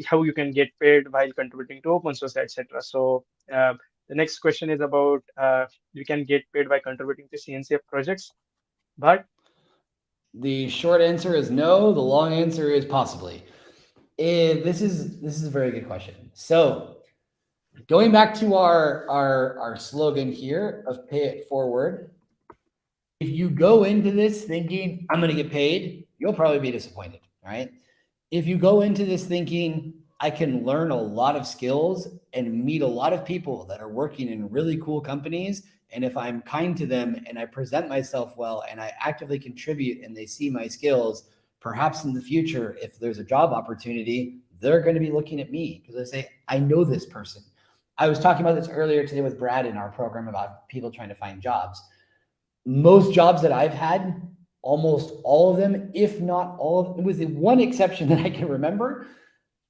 how you can get paid while contributing to open source, etc. So the next question is about you can get paid by contributing to CNCF projects, but The short answer is no. The long answer is possibly. This is a very good question. So going back to our slogan here of pay it forward, if you go into this thinking I'm going to get paid, you'll probably be disappointed, right? If you go into this thinking I can learn a lot of skills and meet a lot of people that are working in really cool companies, and if I'm kind to them and I present myself well and I actively contribute and they see my skills, perhaps in the future, if there's a job opportunity, they're going to be looking at me because they say, I know this person. I was talking about this earlier today with Brad in our program about people trying to find jobs. Most jobs that I've had, almost all of them, if not all of them, with the one exception that I can remember,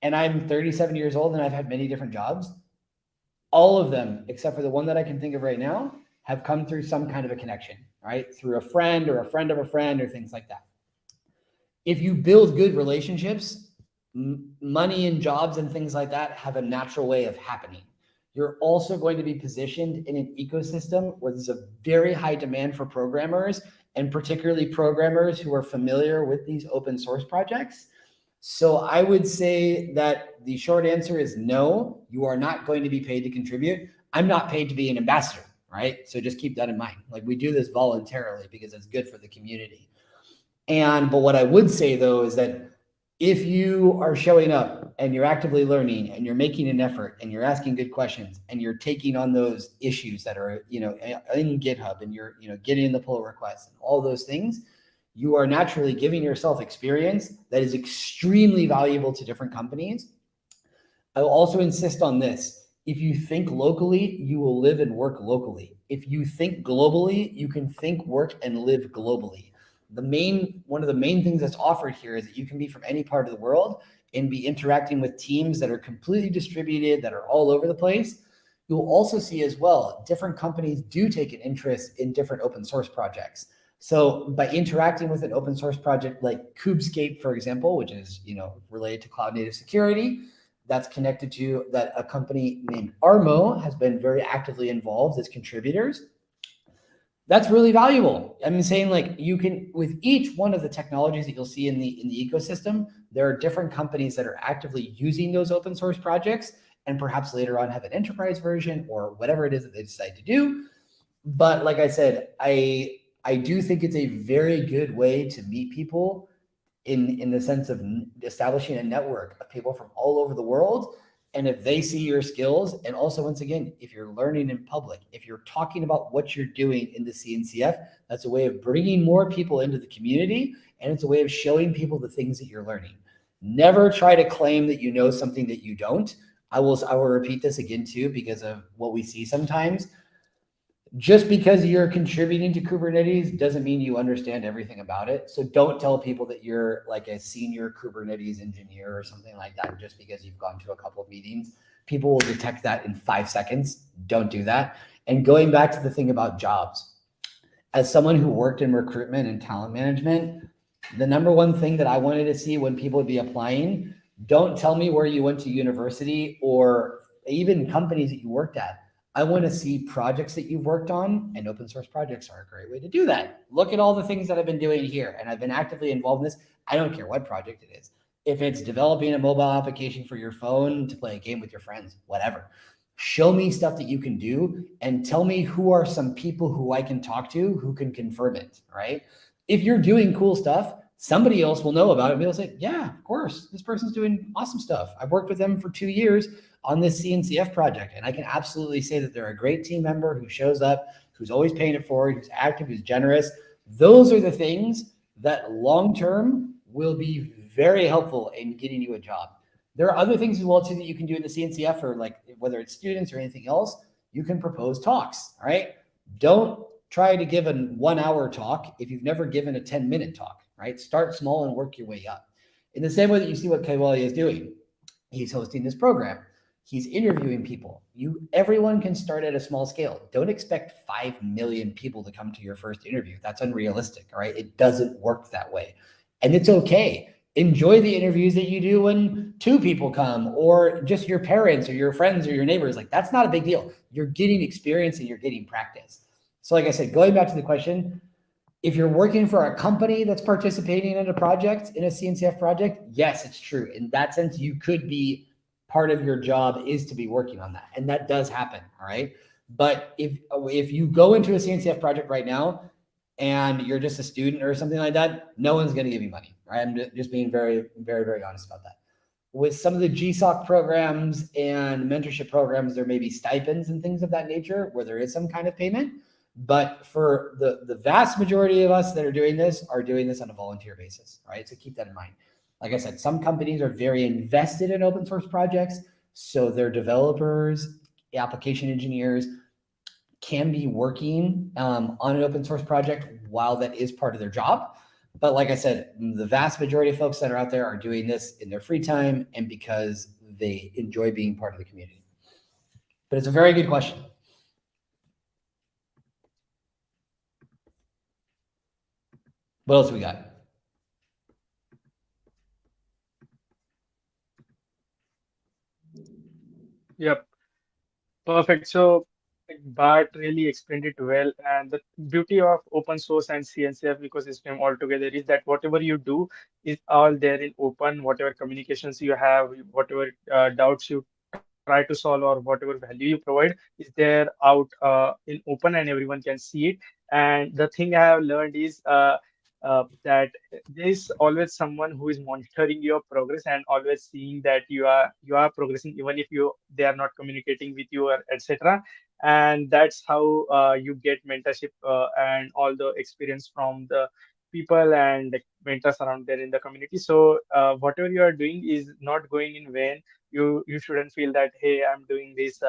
and I'm 37 years old and I've had many different jobs, all of them, except for the one that I can think of right now, have come through some kind of a connection, right? Through a friend or a friend of a friend or things like that. If you build good relationships, money and jobs and things like that have a natural way of happening. You're also going to be positioned in an ecosystem where there's a very high demand for programmers, and particularly programmers who are familiar with these open source projects. So I would say that the short answer is no, you are not going to be paid to contribute. I'm not paid to be an ambassador, right? So just keep that in mind. Like, we do this voluntarily because it's good for the community. But what I would say though is that if you are showing up and you're actively learning and you're making an effort and you're asking good questions and you're taking on those issues that are, in GitHub, and you're, getting in the pull requests and all those things, you are naturally giving yourself experience that is extremely valuable to different companies. I will also insist on this. If you think locally, you will live and work locally. If you think globally, you can think, work, and live globally. One of the main things that's offered here is that you can be from any part of the world and be interacting with teams that are completely distributed, that are all over the place. You'll also see as well, different companies do take an interest in different open source projects. So by interacting with an open source project like Kubescape, for example, which is related to cloud native security, that's connected to that a company named Armo has been very actively involved as contributors. That's really valuable. I'm saying like you can with each one of the technologies that you'll see in the ecosystem, there are different companies that are actively using those open source projects and perhaps later on have an enterprise version or whatever it is that they decide to do. But like I said, I do think it's a very good way to meet people in the sense of establishing a network of people from all over the world. And if they see your skills, and also once again, if you're learning in public, if you're talking about what you're doing in the CNCF, that's a way of bringing more people into the community, and it's a way of showing people the things that you're learning. Never try to claim that you know something that you don't. I will repeat this again too, because of what we see sometimes. Just because you're contributing to Kubernetes doesn't mean you understand everything about it. So don't tell people that you're like a senior Kubernetes engineer or something like that just because you've gone to a couple of meetings. People will detect that in 5 seconds. Don't do that. And going back to the thing about jobs, as someone who worked in recruitment and talent management, the number one thing that I wanted to see when people would be applying, don't tell me where you went to university or even companies that you worked at. I want to see projects that you've worked on, and open source projects are a great way to do that. Look at all the things that I've been doing here, and I've been actively involved in this. I don't care what project it is. If it's developing a mobile application for your phone to play a game with your friends, whatever. Show me stuff that you can do and tell me who are some people who I can talk to who can confirm it, right? If you're doing cool stuff, somebody else will know about it and they'll say, yeah, of course, this person's doing awesome stuff. I've worked with them for 2 years on this CNCF project. And I can absolutely say that they're a great team member who shows up, who's always paying it forward, who's active, who's generous. Those are the things that long term will be very helpful in getting you a job. There are other things as well too that you can do in the CNCF, or like whether it's students or anything else. You can propose talks. All right. Don't try to give a 1 hour talk if you've never given a 10-minute talk. Right. Start small and work your way up. In the same way that you see what Kaiwalya is doing, he's hosting this program. He's interviewing people. Everyone can start at a small scale. Don't expect 5 million people to come to your first interview. That's unrealistic. All right. It doesn't work that way. And it's okay. Enjoy the interviews that you do when 2 people come, or just your parents or your friends or your neighbors. Like, that's not a big deal. You're getting experience and you're getting practice. So like I said, going back to the question, if you're working for a company that's participating in a project, in a CNCF project, yes, it's true. In that sense, you could be, part of your job is to be working on that. And that does happen. All right. But if you go into a CNCF project right now and you're just a student or something like that, no one's going to give you money. Right. I'm just being very, very, very honest about that. With some of the GSOC programs and mentorship programs, there may be stipends and things of that nature where there is some kind of payment. But for the vast majority of us that are doing this on a volunteer basis, right? So keep that in mind. Like I said, some companies are very invested in open source projects. So their developers, application engineers can be working on an open source project while that is part of their job. But like I said, the vast majority of folks that are out there are doing this in their free time and because they enjoy being part of the community. But it's a very good question. What else we got? Yep. Perfect. So like, Bart really explained it well. And the beauty of open source and CNCF ecosystem altogether is that whatever you do is all there in open, whatever communications you have, whatever doubts you try to solve, or whatever value you provide is there out in open, and everyone can see it. And the thing I have learned is that there is always someone who is monitoring your progress and always seeing that you are progressing, even if they are not communicating with you, or etc. And that's how you get mentorship and all the experience from the people and the mentors around there in the community. So whatever you are doing is not going in vain. You shouldn't feel that, hey, I'm doing this,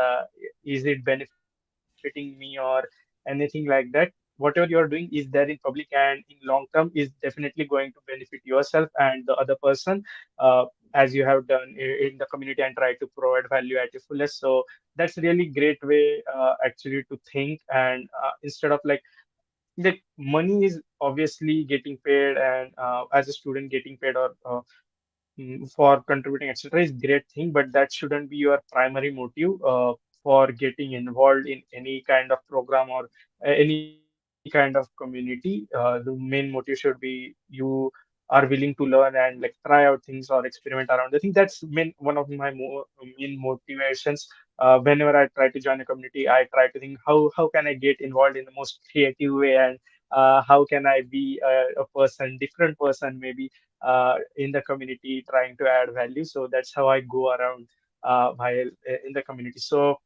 is it benefiting me or anything like that. Whatever you are doing is there in public, and in long term is definitely going to benefit yourself and the other person. as you have done in the community and try to provide value at your fullest. So that's really great way actually to think. And instead of like money is obviously getting paid, and as a student getting paid or for contributing, etc., is great thing, but that shouldn't be your primary motive for getting involved in any kind of program or any kind of community. The main motive should be you are willing to learn and like try out things or experiment around. I think that's one of my main motivations. Whenever I try to join a community, I try to think how can I get involved in the most creative way, and how can I be a person, different person, maybe in the community trying to add value. So that's how I go around while in the community. So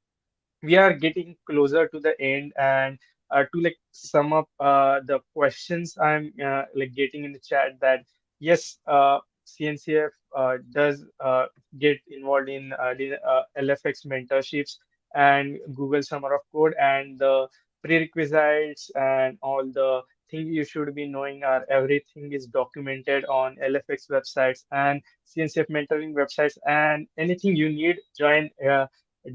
we are getting closer to the end, and to like sum up the questions I'm like getting in the chat, that yes, CNCF does get involved in the LFX mentorships and Google Summer of Code, and the prerequisites and all the things you should be knowing are everything is documented on LFX websites and CNCF mentoring websites. And anything you need, join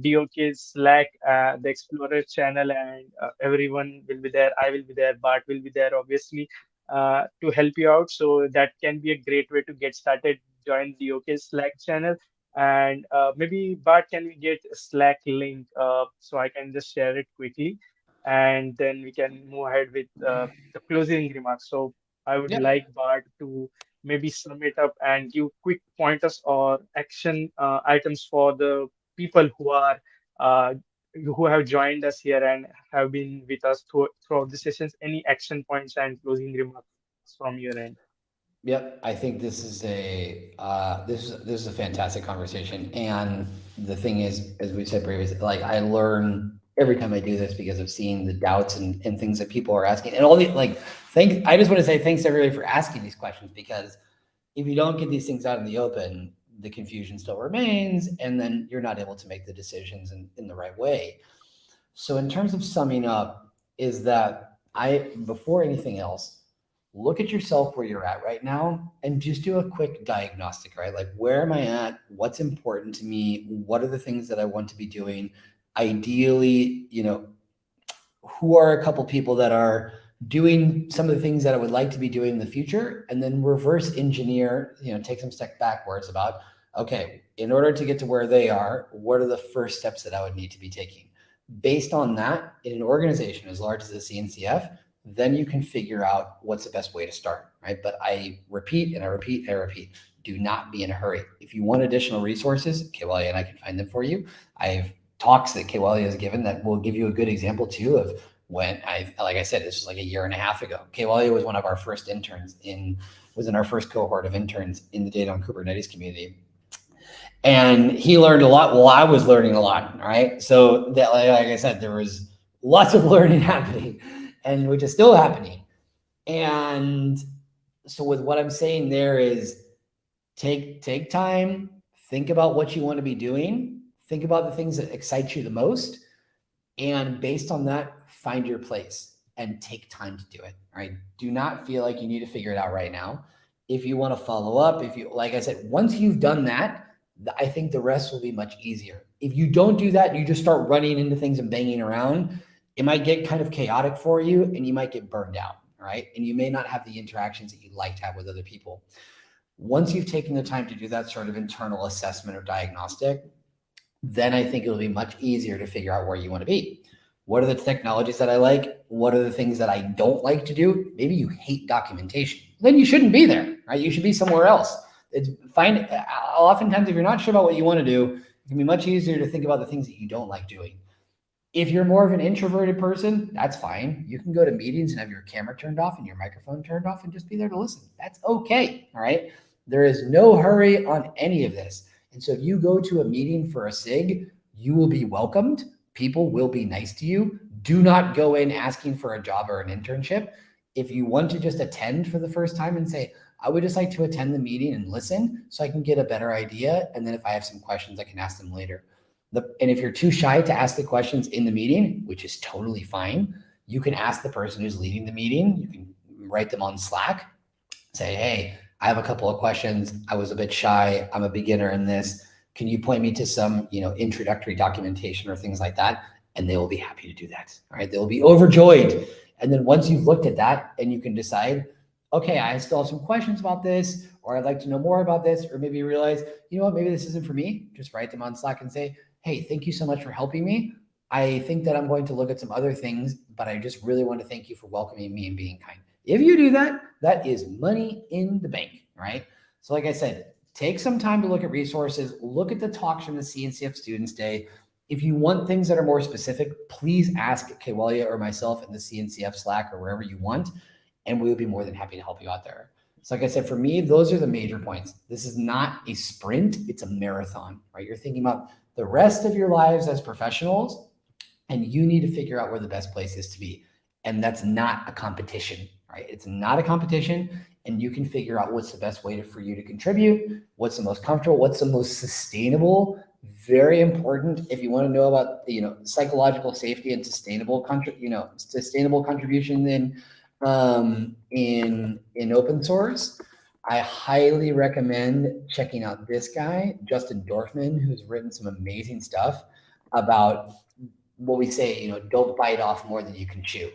DOK's Slack, the Explorer channel, and everyone will be there. I will be there. Bart will be there, obviously, to help you out. So that can be a great way to get started. Join DOK's Slack channel. And maybe, Bart, can we get a Slack link so I can just share it quickly? And then we can move ahead with the closing remarks. So I would Yep. like Bart to maybe sum it up and give quick pointers or action items for the people uh, who have joined us here and have been with us throughout the sessions. Any action points and closing remarks from your end? Yep, I think this is a fantastic conversation, and the thing is, as we said previously, like I learn every time I do this because of seeing the doubts and things that people are asking, and all the like. Thank I just want to say thanks to everybody for asking these questions, because if you don't get these things out in the open, the confusion still remains, and then you're not able to make the decisions in the right way. So, in terms of summing up, is that before anything else, look at yourself where you're at right now and just do a quick diagnostic, right? Like, where am I at? What's important to me? What are the things that I want to be doing? Ideally, who are a couple people that are doing some of the things that I would like to be doing in the future, and then reverse engineer, take some step backwards about, okay, in order to get to where they are, what are the first steps that I would need to be taking? Based on that, in an organization as large as the CNCF, then you can figure out what's the best way to start, right? But I repeat and I repeat and I repeat, do not be in a hurry. If you want additional resources, Kaiwalya and I can find them for you. I have talks that Kaiwalya has given that will give you a good example too of when like I said, this was like a year and a half ago. Kaiwalya was one of our first interns was in our first cohort of interns in the data on Kubernetes community. And he learned a lot. Well, I was learning a lot, right? So that, like I said, there was lots of learning happening, and which is still happening. And so with what I'm saying there is take time, think about what you want to be doing, think about the things that excite you the most, and based on that, find your place and take time to do it. Right? Do not feel like you need to figure it out right now. If you want to follow up, if you, like I said, once you've done that, I think the rest will be much easier. If you don't do that, you just start running into things and banging around, it might get kind of chaotic for you and you might get burned out, right? And you may not have the interactions that you'd like to have with other people. Once you've taken the time to do that sort of internal assessment or diagnostic, then I think it'll be much easier to figure out where you want to be. What are the technologies that I like? What are the things that I don't like to do? Maybe you hate documentation. Then you shouldn't be there, right? You should be somewhere else. Oftentimes, if you're not sure about what you want to do, it can be much easier to think about the things that you don't like doing. If you're more of an introverted person, that's fine. You can go to meetings and have your camera turned off and your microphone turned off and just be there to listen. That's okay. All right. There is no hurry on any of this. And so if you go to a meeting for a SIG, you will be welcomed. People will be nice to you. Do not go in asking for a job or an internship. If you want to just attend for the first time and say, I would just like to attend the meeting and listen so I can get a better idea. And then if I have some questions, I can ask them later. And if you're too shy to ask the questions in the meeting, which is totally fine, you can ask the person who's leading the meeting. You can write them on Slack, say, hey, I have a couple of questions. I was a bit shy. I'm a beginner in this. Can you point me to some, introductory documentation or things like that? And they will be happy to do that. All right. They will be overjoyed. And then once you've looked at that and you can decide, okay, I still have some questions about this, or I'd like to know more about this, or maybe you realize, you know what, maybe this isn't for me. Just write them on Slack and say, hey, thank you so much for helping me. I think that I'm going to look at some other things, but I just really want to thank you for welcoming me and being kind. If you do that, that is money in the bank, right? So, like I said, take some time to look at resources, look at the talks from the CNCF Students Day. If you want things that are more specific, please ask Kaiwalya or myself in the CNCF Slack or wherever you want, and we would be more than happy to help you out there. So, like I said, for me, those are the major points. This is not a sprint, it's a marathon, right? You're thinking about the rest of your lives as professionals, and you need to figure out where the best place is to be. And that's not a competition, right? It's not a competition, and you can figure out what's the best way for you to contribute, what's the most comfortable, what's the most sustainable. Very important if you want to know about psychological safety and sustainable contribution in open source. I highly recommend checking out this guy, Justin Dorfman, who's written some amazing stuff about what we say, don't bite off more than you can chew.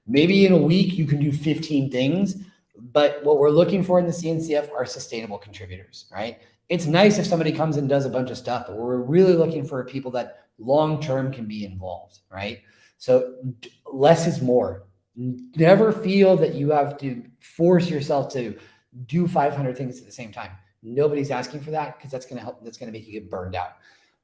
Maybe in a week you can do 15 things, but what we're looking for in the CNCF are sustainable contributors, right? It's nice if somebody comes and does a bunch of stuff, but we're really looking for people that long term can be involved, right? So less is more. Never feel that you have to force yourself to do 500 things at the same time. Nobody's asking for that because that's going to help. That's going to make you get burned out.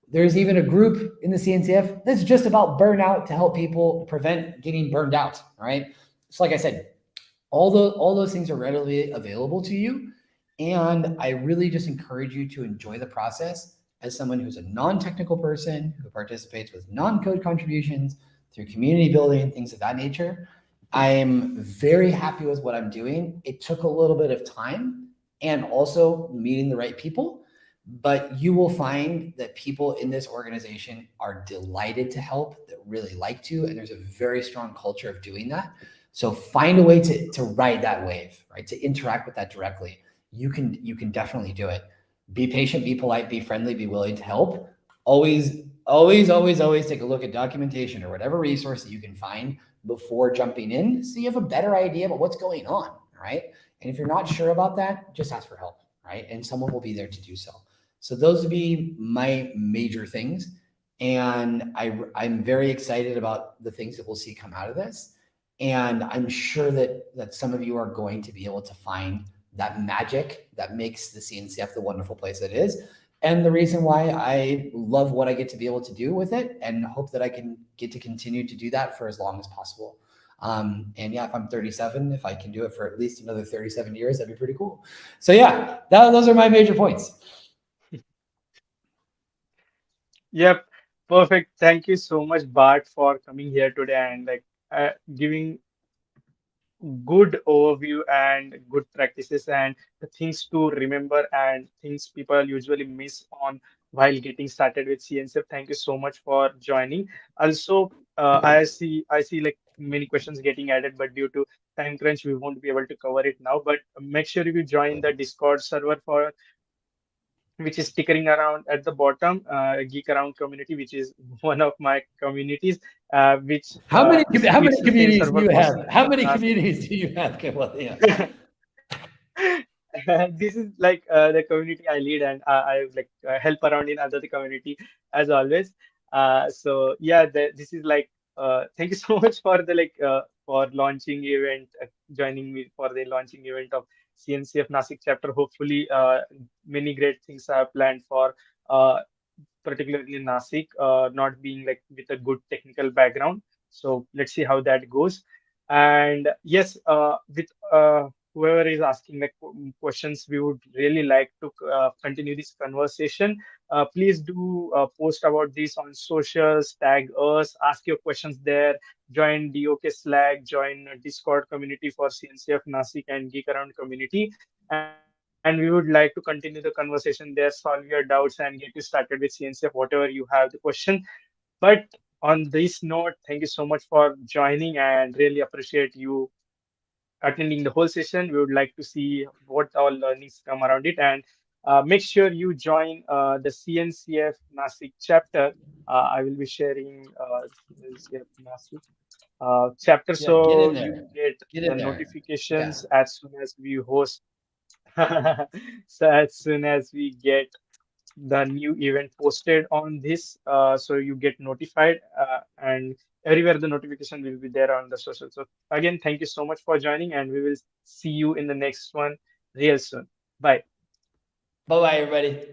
There's even a group in the CNCF that's just about burnout to help people prevent getting burned out. All right. So, like I said, all those things are readily available to you, and I really just encourage you to enjoy the process as someone who's a non-technical person who participates with non-code contributions through community building and things of that nature. I am very happy with what I'm doing. It took a little bit of time and also meeting the right people, but you will find that people in this organization are delighted to help, that really like to, and there's a very strong culture of doing that. So find a way to ride that wave, right? To interact with that directly. You can definitely do it. Be patient, be polite, be friendly, be willing to help. Always, always, always, always take a look at documentation or whatever resource that you can find before jumping in, so you have a better idea about what's going on, right? And if you're not sure about that, just ask for help, right? And someone will be there to do so. So those would be my major things. And I'm very excited about the things that we'll see come out of this. And I'm sure that some of you are going to be able to find that magic that makes the CNCF the wonderful place it is. And the reason why I love what I get to be able to do with it, and hope that I can get to continue to do that for as long as possible. And yeah, if I'm 37, if I can do it for at least another 37 years, that'd be pretty cool. So yeah, those are my major points. Yep, perfect. Thank you so much, Bart, for coming here today and giving good overview and good practices and the things to remember and things people usually miss on while getting started with CNCF. Thank you so much for joining. Also, I see like many questions getting added, but due to time crunch, we won't be able to cover it now. But make sure you join the Discord server for which is tickering around at the bottom, Geek Around community, which is one of my communities, which How many it's the same communities do server you for have? How CNCF many Nashik. communities do you have? Okay, well, yeah. This is like the community I lead, and I like help around in other community as always. So yeah, this is like thank you so much for the for launching event, joining me for the launching event of CNCF Nashik chapter. Hopefully, many great things are planned for. Particularly Nasik, not being like with a good technical background. So let's see how that goes. And yes, with whoever is asking like questions, we would really like to continue this conversation. Please do post about this on socials, tag us, ask your questions there, join DOK Slack, join Discord community for CNCF Nasik and Geek Around community. And we would like to continue the conversation there, solve your doubts, and get you started with CNCF, whatever you have the question. But on this note, thank you so much for joining and really appreciate you attending the whole session. We would like to see what all learnings come around it, and make sure you join the CNCF Nashik chapter. I will be sharing CNCF Nashik chapter, Yeah, get so in you there. get Get the in there. Yeah. notifications as soon as we host. So as soon as we get the new event posted on this, so you get notified, and everywhere the notification will be there on the social. So again, thank you so much for joining, and we will see you in the next one real soon. Bye. Bye bye, everybody.